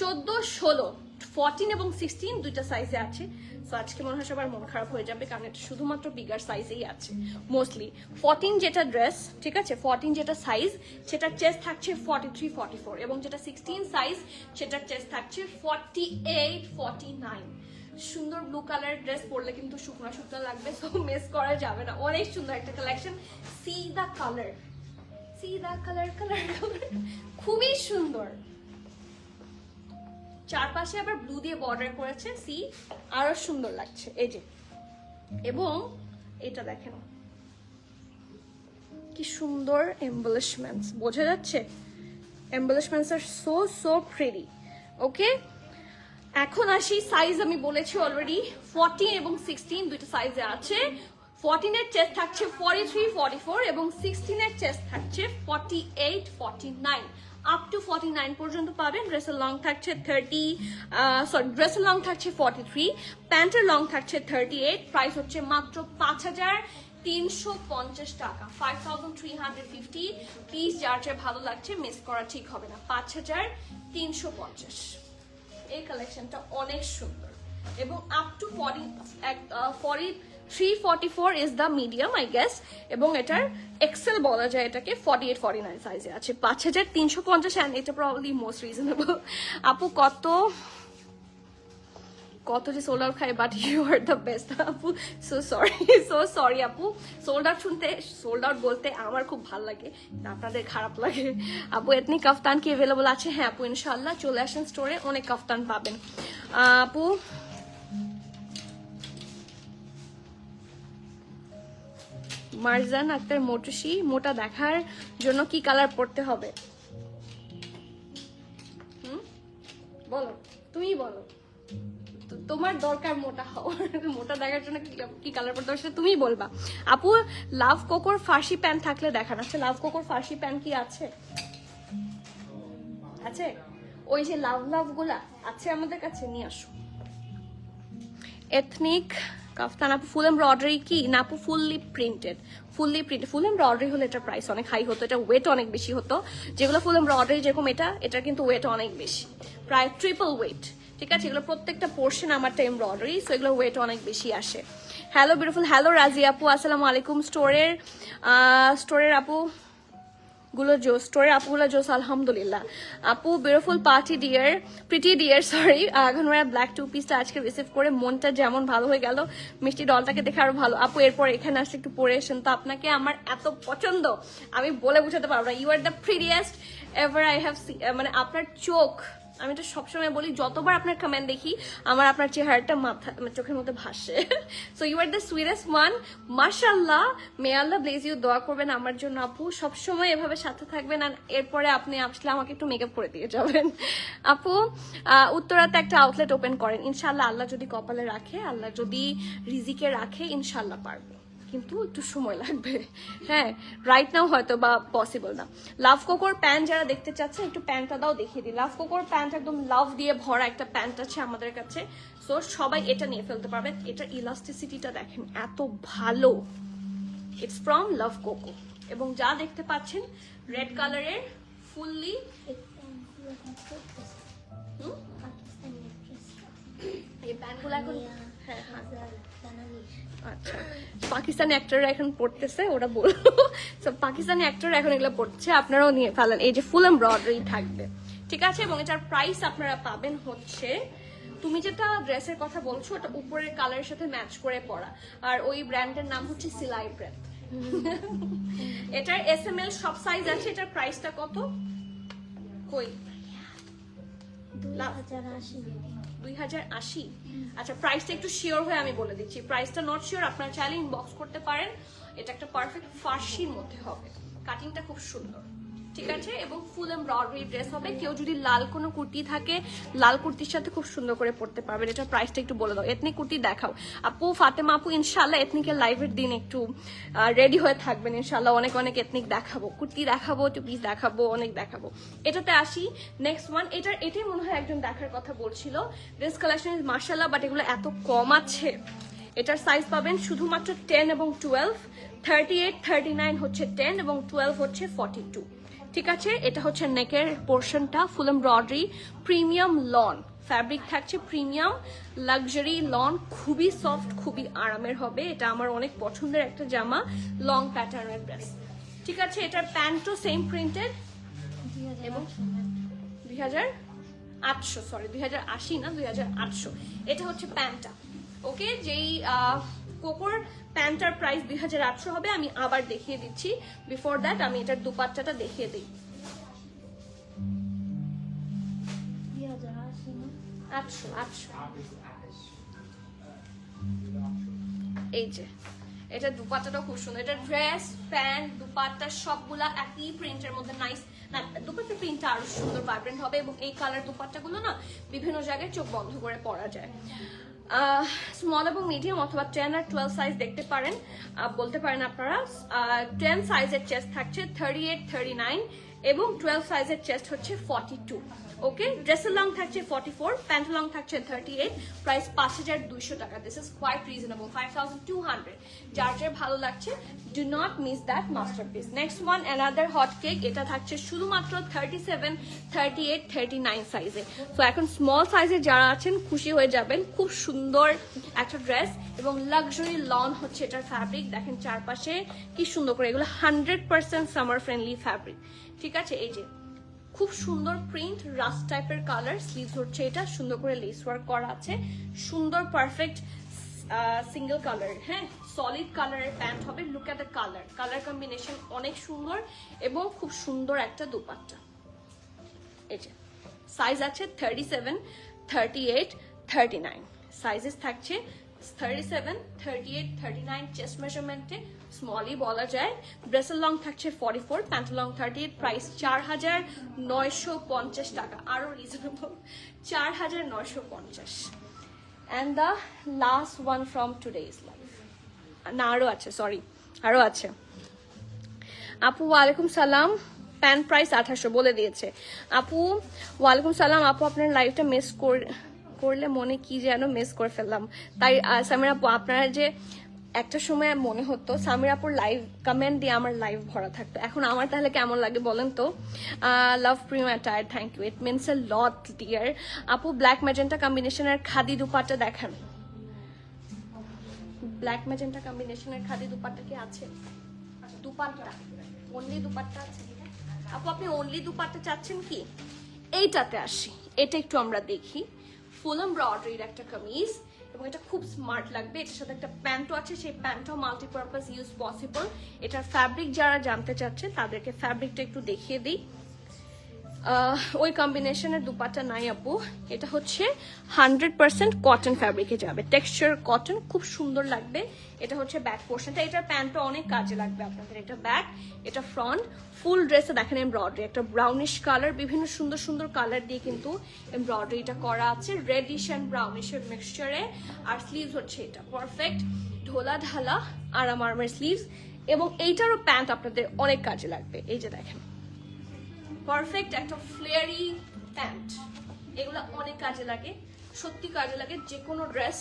14, 16, 14 এবং 16 দুইটা সাইজে আছে। সো আজকে মনে হয় সবার মন খারাপ হয়ে যাবে, কারণ এটা শুধুমাত্র বিগার সাইজেই আছে মোস্টলি। 14 যেটা ড্রেস, ঠিক আছে, 14 যেটা সাইজ, সেটার চেস্ট থাকছে 43, 44, এবং যেটা 16 সাইজ সেটার চেস্ট থাকছে 48, 49। সুন্দর ব্লু কালার ড্রেস পরলে কিন্তু শুকনো শুকনো লাগবে, সো মিস করা যাবে না। অনেক সুন্দর একটা collection. See the colour, see the colour, colour colour খুবই সুন্দর। চারপাশে আবার ব্লু দিয়ে বর্ডার করেছে, সি আরো সুন্দর লাগছে এই যে। এবং এটা দেখেন কি সুন্দর এমবলিশমেন্টস, বোঝা যাচ্ছে? এমবলিশমেন্টস আর সো প্রিটি। ওকে, এখন আসি সাইজ। আমি বলেছি অলরেডি 14 এবং 16 দুইটা সাইজে আছে। 14 এর চেস্ট থাকছে 43, 44 এবং 16 এর চেস্ট থাকছে 48, 49, আপ টু 49 পর্যন্ত পাবেন। ড্রেসের লং থাকছে ড্রেসের লং থাকছে 43, প্যান্টের লং থাকছে 38। প্রাইস হচ্ছে মাত্র 5350 টাকা, 5350। প্লিজ যার যা ভালো লাগছে মিস করা ঠিক হবে না। 5350। এই কালেকশনটা অনেক সুন্দর, এবং up to 43, 44 is the medium I guess, এবং এটার এক্সেল বলা যায় এটাকে। 48, 49 সাইজে আছে। 5350, অ্যান্ড এটা প্রবাবলি মোস্ট রিজনেবল। আপু কত যে সোল্ড আউট খাই, but you are the best আপু। সো সরি আপু, সোল্ড আউট বলতে আমার খুব ভালো লাগে, আপনাদের খারাপ লাগে। আপু এথনিক কাফতান কি অ্যাভেলেবল আছে? হ্যাঁ আপু, ইনশাল্লাহ চলে আসেন স্টোরে, অনেক কাফতান পাবেন। আপু মারজান আক্তার মোটুসি, মোটা দেখার জন্য কি কালার পরতে হবে? বলো, তুমি বলো, তোমার দরকার মোটা হওয়ার, মোটা দেখার জন্য কি কালার পরতে হবে সেটা তুমিই বলবা। আপু লাভ কোকোর ফার্সি প্যান্ট থাকলে দেখান। আছে লাভ কোকোর ফার্সি প্যান্ট কি আছে? আছে, ওই যে লাভ গুলা আছে আমাদের কাছে, নিয়ে আসো। এথনিক কাফতান আপু ফুল এমব্রয়ডারি কি? না আপু, ফুললি প্রিন্টেড। ফুল এমব্রয়ডারি হলে এটার প্রাইস অনেক হাই হতো, এটা ওয়েট অনেক বেশি হতো। যেগুলো ফুল এমব্রয়ডারি যেরকম এটা কিন্তু ওয়েট অনেক বেশি, প্রায় ট্রিপল ওয়েট, ঠিক আছে? এগুলো প্রত্যেকটা পোর্শন আমারটা এমব্রয়ডারি, সো এগুলো ওয়েট অনেক বেশি আসে। হ্যালো বিউটিফুল, হ্যালো রাজি আপু, আসসালামু আলাইকুম। স্টোরের আপু গুলো জোস, স্টোরের আপুগুলো জোস, আলহামদুলিল্লাহ। আপু বিউটিফুল প্রিটি ডিয়ার সরি, আঘানুরা ব্ল্যাক 2 পিসটা আজকে রিসিভ করে মনটা যেমন ভালো হয়ে গেল, মিষ্টি ডলটাকে দেখে আরো ভালো। আপু এরপর এখানে আসলে একটু পরে এসেন তো, আপনাকে আমার এত পছন্দ আমি বলে বুঝাতে পারবো না। You are the prettiest ever I have see, মানে আপনার চোখ, আমি তো সবসময় বলি, যতবার আপনার কমেন্ট দেখি আমার আপনার চেহারাটা চোখের মধ্যে ভাসে। So you are the sweetest one, মাশাআল্লাহ, মে আল্লাহ ব্লেজ ইউ। দোয়া করবেন আমার জন্য আপু, সবসময় এভাবে সাথে থাকবেন, আর এরপরে আপনি আসলে আমাকে একটু মেকআপ করে দিয়ে যাবেন। আপু উত্তরাতে একটা আউটলেট ওপেন করেন, ইনশাল্লাহ, আল্লাহ যদি কপালে রাখে, আল্লাহ যদি রিজিকে রাখে, ইনশাল্লাহ পারবো, কিন্তু একটু সময় লাগবে। হ্যাঁ, রাইট নাও হয়তো বা পসিবল না। লাভ কোকোর প্যান্ট যারা দেখতে চাচ্ছে, একটু প্যান্টটা দাও, দেখিয়ে দিই। লাভ কোকোর প্যান্ট একদম লাভ দিয়ে ভরা একটা প্যান্ট আছে আমাদের কাছে, সো সবাই এটা নিয়ে ফেলতে পারবেন। এটার ইলাস্টিসিটিটা দেখেন এত ভালো, ইটস ফ্রম লাভ কোকো। এবং যা দেখতে পাচ্ছেন রেড কালারের ফুললি এই প্যান্টগুলো এখন হ্যাঁ হ্যাঁ আচ্ছা পাকিস্তানি অ্যাক্টররা এখন পড়তেছে ওরা বললো পাকিস্তানি অ্যাক্টররা এখন এগুলো পড়ছে আপনারাও নিয়ে ফেলেন এই যে ফুল এমব্রয়ডারি থাকবে ঠিক আছে এবং এটার প্রাইস আপনারা পাবেন হচ্ছে তুমি যেটা ড্রেসের কথা বলছো ওটা উপরের কালারের সাথে ম্যাচ করে পরা আর ওই ব্র্যান্ডের নাম হচ্ছে সিলাই ব্র্যান্ড এটার এসএমএল সব সাইজ আছে এটার প্রাইসটা কত কই 2080 আচ্ছা প্রাইসটা একটু শিওর হয়ে আমি বলে দিচ্ছি প্রাইসটা নট শিওর আপনারা চাইলে ইনবক্স করতে পারেন এটা একটা পারফেক্ট ফার্সির মধ্যে হবে কাটিংটা খুব সুন্দর ঠিক আছে এবং ফুল এমব্রয়ডারি ড্রেস হবে কেউ যদি লাল কোনো কুর্তি থাকে লাল কুর্তির সাথে খুব সুন্দর করে পরতে পারবেন এটার প্রাইসটা একটু বলে দাও এথনিক কুর্তি দেখাও আপু ফাতেমা আপু ইনশাআল্লাহ এথনিকের লাইভের দিন একটু রেডি হয়ে থাকবেন ইনশাআল্লাহ অনেক অনেক এথনিক দেখাবো কুর্তি দেখাবো টুপিস দেখাবো অনেক দেখাবো এটাতে আসি নেক্সট ওয়ান এটাই মনে হয় একজন দেখার কথা বলছিল ড্রেস কালেকশন মাশাআল্লাহ বাট এগুলো এত কম আছে এটার সাইজ পাবেন শুধুমাত্র 10 এবং 12 38 39 হচ্ছে 10 এবং 12 হচ্ছে 42 ঠিক আছে এটা হচ্ছে নেকের পোর্শনটা full embroidery premium lawn fabric থাকছে প্রিমিয়াম লাক্সারি লন খুবই সফট খুবই আরামের হবে এটা আমার অনেক পছন্দের একটা জামা লং প্যাটার্নের ড্রেস ঠিক আছে এটার প্যান্টও সেম প্রিন্টেড এবং 2800 সরি 2080 না 2800 এটা হচ্ছে প্যান্টটা ওকে যেই কোকোর প্যান্টার প্রাইস 2800 হবে আমি আবার দেখিয়ে দিচ্ছি বিফোর দ্যাট আমি এটার দুপাট্টাটা দেখিয়ে দিই 800 এই যে এটা দুপাট্টাটাও খুব সুন্দর এটা ড্রেস প্যান্ট দুপাট্টা সবগুলা একই প্রিন্টের মধ্যে নাইস না দুপাট্টার প্রিন্টটা আরো সুন্দর ভাইব্রেন্ট হবে এবং এই কালার দুপাট্টাগুলো না বিভিন্ন জায়গায় চোখ বন্ধ করে পরা যায় স্মল এবং মিডিয়াম অথবা 10 আর 12 সাইজ দেখতে পারেন বলতে পারেন আপনারা 10 সাইজের চেস্ট থাকছে 38 39 এবং 12 সাইজের চেস্ট হচ্ছে 42 ওকে ড্রেসের লং থাকছে 44 প্যান্ট লং থাকছে 38 প্রাইস 5200 টাকা দিস ইজ কোয়াইট রিজনেবল 5200 যার যার ভালো লাগছে do not miss that masterpiece next one another hot cake এটা থাকছে শুধুমাত্র 37 38 39 সাইজে তো এখন স্মল সাইজে যারা আছেন খুশি হয়ে যাবেন খুব সুন্দর একটা ড্রেস এবং লাক্সারি লন হচ্ছে এটার ফ্যাব্রিক দেখেন চারপাশে কি সুন্দর করে এগুলো 100% সামার ফ্রেন্ডলি ফ্যাব্রিক ঠিক আছে এই যে খুব সুন্দর প্রিন্ট রাস্ট টাইপের কালার স্লিভস হচ্ছে এটা সুন্দর করে লেস ওয়ার্ক করা আছে সুন্দর পারফেক্ট সিঙ্গেল কালার হ্যাঁ সলিড কালারের প্যান্ট হবে look at the colour combination অনেক সুন্দর এবং খুব সুন্দর একটা দুপাট্টা এই যে সাইজ আছে 37 38 39 সাইজেস থাকছে 37 38 39 চেস্ট মেজারমেন্টে স্মলই বলা যায় ড্রেসের লং থাকছে 44 প্যান্ট লং 38 প্রাইস 4950 টাকা আরো reasonable 4950 and the last one from today's life না আরো আছে সরি আরো আছে আপু ওয়ালাইকুম সালাম প্যান্ট প্রাইস 2800 বলে দিয়েছে আপু ওয়ালাইকুম সালাম আপু আপনার লাইভটা মিস করলে মনে কি যেন মিস করে ফেললাম তাই সামিরা আপু আপনারা যে একটা সময় মনে হতো সামিরা আপুর লাইভ কমেন্ট দিয়ে আমার লাইভ ভরা থাকতো এখন আমার তাহলে কেমন লাগে বলেন তো love premium attire thank you it means a lot dear আপু ব্ল্যাক ম্যাজেন্টা কম্বিনেশনের খাদি দুপাট্টা দেখান ব্ল্যাক ম্যাজেন্টা কম্বিনেশনের খাদি দুপাট্টা কি আছে দুপাট্টা অনলি দুপাট্টা আছে আপু আপনি অনলি দুপাট্টা চাচ্ছেন কি এইটাতে আসি এটা একটু আমরা দেখি ফুল এমব্রয়ডারির একটা কামিজ এবং এটা খুব স্মার্ট লাগবে এটার সাথে একটা প্যান্টও আছে সেই প্যান্টও মাল্টিপারপাস ইউজ পসিবল এটার ফ্যাব্রিক যারা জানতে চাচ্ছে তাদেরকে ফ্যাব্রিকটা একটু দেখিয়ে দিই ওই কম্বিনেশনের দুপাট্টা নাই আপু এটা হচ্ছে 100% কটন ফ্যাব্রিকে যাবে টেক্সচার কটন খুব সুন্দর লাগবে এটা হচ্ছে ব্যাক পোর্শনটা এটার প্যান্টটা অনেক কাজে লাগবে আপনাদের এটা ব্যাক এটা ফ্রন্ট ফুল ড্রেসে দেখেন এমব্রয়ডারি একটা ব্রাউনিশ কালার বিভিন্ন সুন্দর সুন্দর কালার দিয়ে কিন্তু এমব্রয়ডারিটা করা আছে রেডিশ অ্যান্ড ব্রাউনিশের মিক্সচারে আর স্লিভস হচ্ছে এটা পারফেক্ট ঢোলা ঢালা আরামের স্লিভস এবং এইটারও প্যান্ট আপনাদের অনেক কাজে লাগবে এই যে দেখেন পারফেক্ট একটা ফ্লেয়ারি প্যান্ট এগুলো অনেক কাজে লাগে সত্যি কাজে লাগে যে কোনো ড্রেস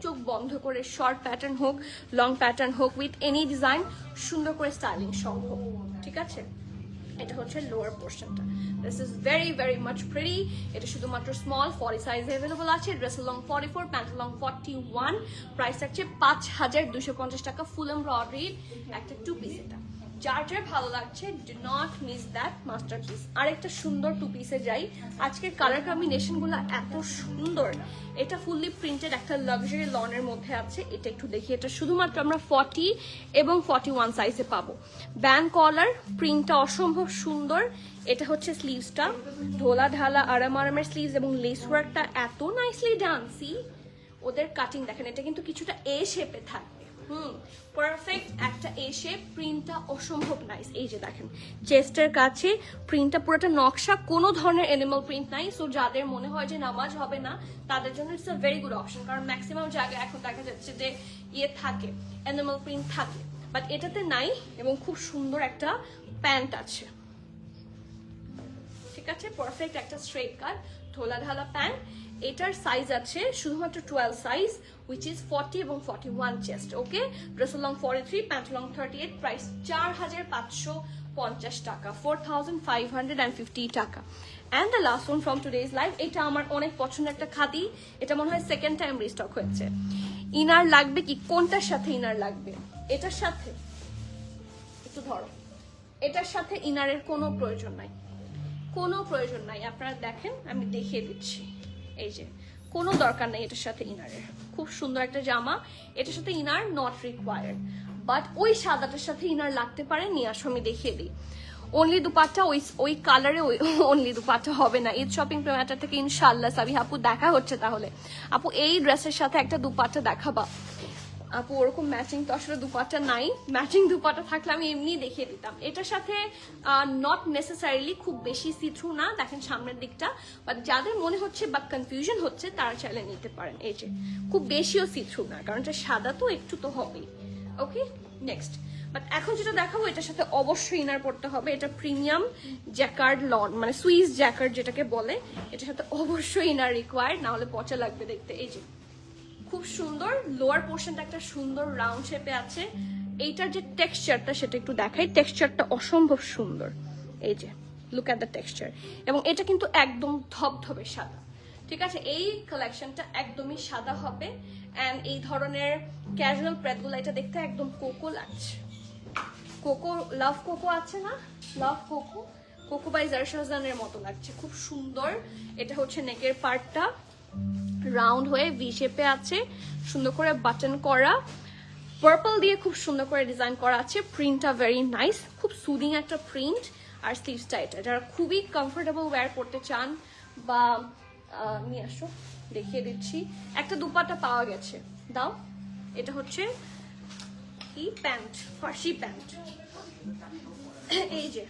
চোখ বন্ধ করে শর্ট প্যাটার্ন হোক লং প্যাটার্ন হোক উইথ এনি ডিজাইন সুন্দর করে স্টাইলিং সম্ভব ঠিক আছে এটা হচ্ছে লোয়ার পোর্শনটা। This is very very much pretty. এটা শুধুমাত্র স্মল 40 সাইজে অ্যাভেলেবল আছে। Dress long 44, pant long 41। Price থাকছে 5250 টাকা। ফুল এমব্রয়ডারি একটা 2 পিস। এটা যার যার ভালো লাগছে, do not miss that masterpiece. আর একটা সুন্দর 2 পিসে যাই। আজকের কালার কম্বিনেশনগুলো এত সুন্দর। এটা ফুললি প্রিন্টেড একটা লাক্সারি লনের মধ্যে আছে। এটা একটু দেখি, এটা শুধুমাত্র আমরা 40 এবং 41 সাইজে পাবো। ব্যান্ড কলার, প্রিন্টটা অসম্ভব সুন্দর। এটা হচ্ছে স্লিভসটা, ঢোলা ঢালা আরাম আরামের স্লিভস এবং লেস ওয়ার্কটা এত নাইসলি ডান্সি। ওদের কাটিং দেখেন, এটা কিন্তু কিছুটা এ শেপে থাকবে। পারফেক্ট একটা এ শেপ। প্রিন্টটা অসম্ভব নাইস। এই যে দেখেন চেস্টের কাছে প্রিন্টটা পুরোটা নকশা, কোনো ধরনের এনিমাল প্রিন্ট নাই। সো যাদের মনে হয় যে নামাজ হবে না, তাদের জন্য it's a very good option. কারণ ম্যাক্সিমাম জায়গায় এখন দেখা যাচ্ছে যে ইয়ে থাকে, এনিমাল প্রিন্ট থাকে, বাট এটাতে নাই। এবং খুব সুন্দর একটা প্যান্ট আছে, ঠিক আছে, পারফেক্ট একটা স্ট্রেট কাট ঢোলা ঢালা প্যান্ট। এটার সাইজ আছে শুধুমাত্র 12 সাইজ, which is 40 এবং 41 chest. Okay, dress long 43, pant long 38। Price 4550 টাকা, 4550 টাকা। And the last one from today's live. এটা আমার অনেক পছন্দের একটা খাদি। এটা মনে হয় সেকেন্ড টাইম রিস্টক হয়েছে। ইনার লাগবে কি? কোনটার সাথে ইনার লাগবে? এটার সাথে একটু ধরো, এটার সাথে ইনারের কোনো প্রয়োজন নাই, কোনো প্রয়োজন নাই। আপনারা দেখেন, আমি দেখিয়ে দিচ্ছি। এই যে কোনো দরকার নেই এটার সাথে ইনারের। খুব সুন্দর একটা জামা, এটার সাথে ইনার নট রিকোয়ার্ড। বাট ওই সাদাটার সাথে ইনার লাগতে পারে, নিয়ে আসো আমি দেখিয়ে দিই। অনলি দুপাট্টা ওই কালারে, ওই অনলি দুপাট্টা হবে না। ঈদ শপিং প্রেমাটা থেকে ইনশাল্লাহ সাবি আপু দেখা হচ্ছে। তাহলে আপু এই ড্রেসের সাথে একটা দুপাট্টা দেখাবা? আপু ওরকম ম্যাচিং তো আসলে দুপাট্টা নাই। ম্যাচিং দুপাট্টা থাকলে আমি এমনি দেখিয়ে দিতাম। এটার সাথে নট নেসেসারিলি খুব বেশি সি থ্রু না, দেখেন সামনের দিকটা। বাট যাদের মনে হচ্ছে বা কনফিউশন হচ্ছে, তারা চাইলে নিতে পারেন। এই যে খুব বেশিও সি থ্রু না, কারণ এটা সাদা তো একটু তো হবেই। ওকে, নেক্সট। বাট এখন যেটা দেখাবো, এটার সাথে অবশ্যই ইনার পড়তে হবে। এটা প্রিমিয়াম জ্যাকার্ড লন, মানে সুইস জ্যাকার্ড যেটাকে বলে। এটার সাথে অবশ্যই ইনার রিকোয়ার্ড, না হলে পচা লাগবে দেখতে। এই যে খুব সুন্দর লোয়ার পোর্শনটা একটা সুন্দর রাউন্ড শেপে আছে। এইটার যে টেক্সচারটা সেটা একটু দেখাই। টেক্সচারটা অসম্ভব সুন্দর। এই যে লুক অ্যাট দ্য টেক্সচার। এবং এটা কিন্তু একদম ধবধবে সাদা, ঠিক আছে। এই কালেকশনটা একদমই সাদা হবে। অ্যান্ড এই ধরনের ক্যাজুয়াল প্রেদগুলো, এটা দেখতে একদম কোকো লাগছে। কোকো, লাভ কোকো আছে না, লাভ কোকো, কোকো বাই জারশাজানের মতো লাগছে। খুব সুন্দর। এটা হচ্ছে নেকের পার্টটা রাউন্ড হয়ে ভি শেপে আছে, সুন্দর করে বাটন করা, পার্পল দিয়ে খুব সুন্দর করে ডিজাইন করা আছে। প্রিন্টটা ভেরি নাইস, খুব সুদিং একটা প্রিন্ট। আর স্লিভসটা এটা, যারা খুবই কমফোর্টেবল ওয়্যার করতে চান বা নিয়ে আসো দেখিয়ে দিচ্ছি। একটা দুপাট্টা পাওয়া গেছে, দাও। এটা হচ্ছে কি প্যান্ট, ফার্সি প্যান্ট। এই যে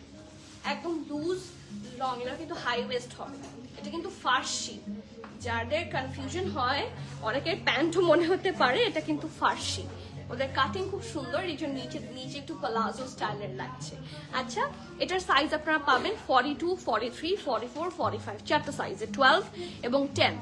একদম লুজ লং, এটা কিন্তু হাই ওয়েস্ট হবে। এটা কিন্তু ফার্সি। যাদের কনফিউশন হয়, অনেকের প্যান্টও মনে হতে পারে, এটা কিন্তু ফার্সি। ওদের কাটিং খুব সুন্দর, এই জন্য নিচে একটু প্লাজো স্টাইলের লাগছে। আচ্ছা, এটার সাইজ আপনারা পাবেন 42, 43, 44, 45, চারটা সাইজে, 12 এবং 10।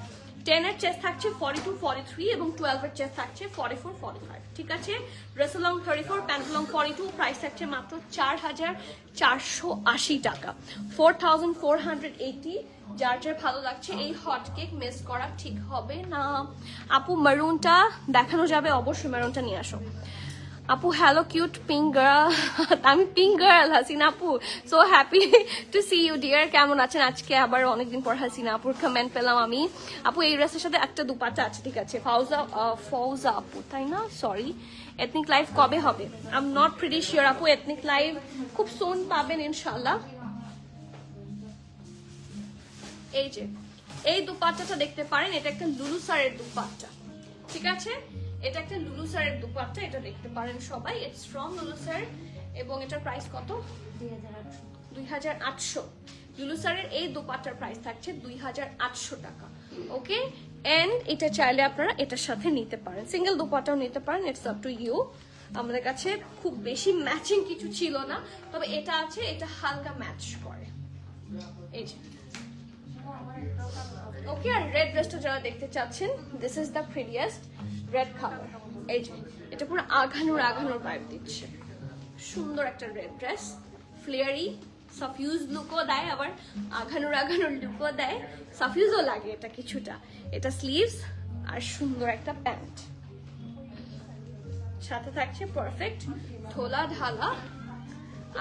10 এর চেস্ট থাকছে 42, 43 এবং 12 এর চেস্ট থাকছে 44, 45, ঠিক আছে। Dress long 34, pant long 42। Price থাকছে মাত্র 4480 টাকা, 4480। যার যার ভালো লাগছে, এই হট কেক মিস করা ঠিক হবে না। আপু মেরুনটা দেখানো যাবে? অবশ্যই মেরুনটা নিয়ে আসো। আপু হ্যালো কিউট পিঙ্ক গার্ল, আমি পিঙ্ক গার্ল হাসিনা আপু। So happy to see you dear, কেমন আছেন? আজকে আবার অনেকদিন পর হাসিনা আপুর কমেন্ট পেলাম আমি। আপু এই ড্রেসের সাথে একটা দুপাট্টা আছে, ঠিক আছে। ফৌজা আপু, তাই না? সরি। এথনিক লাইভ কবে হবে? I am not pretty sure আপু। এথনিক লাইভ খুব সুন পাবেন ইনশাল্লাহ। এই যে এই দুপাট্টাটা দেখতে পারেন, এটা একটা লুলুসারের দুপাট্টা, ঠিক আছে। এটা একটা লুলুসারের দুপাট্টা, এটা দেখতে পারেন সবাই। ইটস ফ্রম লুলুসার এবং এটার প্রাইস কত? 2800। লুলুসারের এই দুপাট্টার প্রাইস থাকছে 2800 টাকা। ওকে, এন্ড এটা চাইলে আপনারা এটার সাথে নিতে পারেন, সিঙ্গেল দুপাট্টাও নিতে পারেন। It's up to you. আমাদের কাছে খুব বেশি ম্যাচিং কিছু ছিল না, তবে এটা আছে, এটা হালকা ম্যাচ করে। এই যে ওকে। আর রেড ড্রেসটা যারা দেখতে চাচ্ছেন, this is the prettiest red colour. এই যে এটা পুরো আঘানোর ভাইব দিচ্ছে। সুন্দর একটা রেড ড্রেস, ফ্লেয়ারি সাফিউজ লুকও দেয়, আবার আঘানোর আঘানোর লুকও দেয়, সাফিউজও লাগে এটা কিছুটা। এটা স্লিভস আর সুন্দর একটা প্যান্ট, সাথে থাকছে পারফেক্ট ঢোলা ঢালা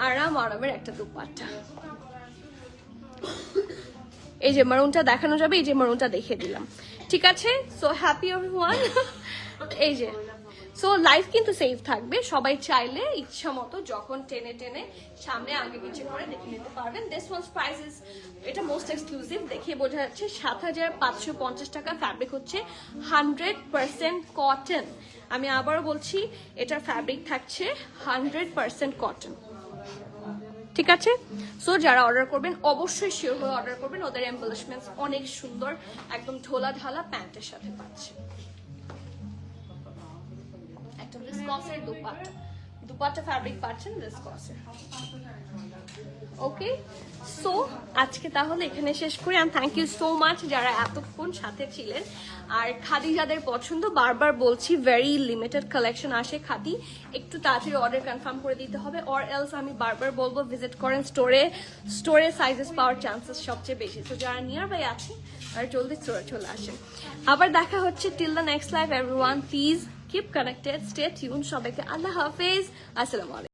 আরামের একটা দুপাট্টা। এই যে মারুনটা দেখানো যাবে, এই যে মারুনটা দেখিয়ে দিলাম, ঠিক আছে? So happy everyone. এই যে সো লাইফ কিন্তু সেফ থাকবে, সবাই চাইলে ইচ্ছা মতো যখন টেনে টেনে সামনে আগে পিছিয়ে করে দেখে নিতে পারবেন। দিস ওয়ান্স প্রাইস ইজ, এটা মোস্ট এক্সক্লুসিভ, দেখে বোঝা যাচ্ছে 7,550 টাকা। ফ্যাব্রিক হচ্ছে 100% কটন। আমি আবারও বলছি, এটার ফ্যাব্রিক থাকছে 100% কটন, ঠিক আছে? সো যারা অর্ডার করবেন অবশ্যই শিওর হয়ে অর্ডার করবেন, ওদের এমবলিশমেন্টস অনেক সুন্দর, একদম ঢোলা ঢালা প্যান্টের সাথে পাচ্ছে। একটা ভিসকসের দুপাট্টা ফ্যাব্রিক পাচ্ছেন ভিসকসের। ওকে, সো আজকে তাহলে এখানে শেষ করি। And thank you so much যারা এতক্ষণ সাথে ছিলেন। আর খাদি যাদের পছন্দ, বারবার বলছি ভেরি লিমিটেড কালেকশন আসে খাদি, একটু তাড়াতাড়ি অর্ডার কনফার্ম করে দিতে হবে, অর এলস আমি বারবার বলবো ভিজিট করেন স্টোরে সাইজেস পাওয়ার চান্সেস সবচেয়ে বেশি। তো যারা নিয়ার বাই আছেন আর জলদি স্টোরে চলে আসেন। আবার দেখা হচ্ছে till the next live everyone, please keep connected, stay tune. সবাইকে আল্লাহ হাফেজ, আসসালামু আলাইকুম।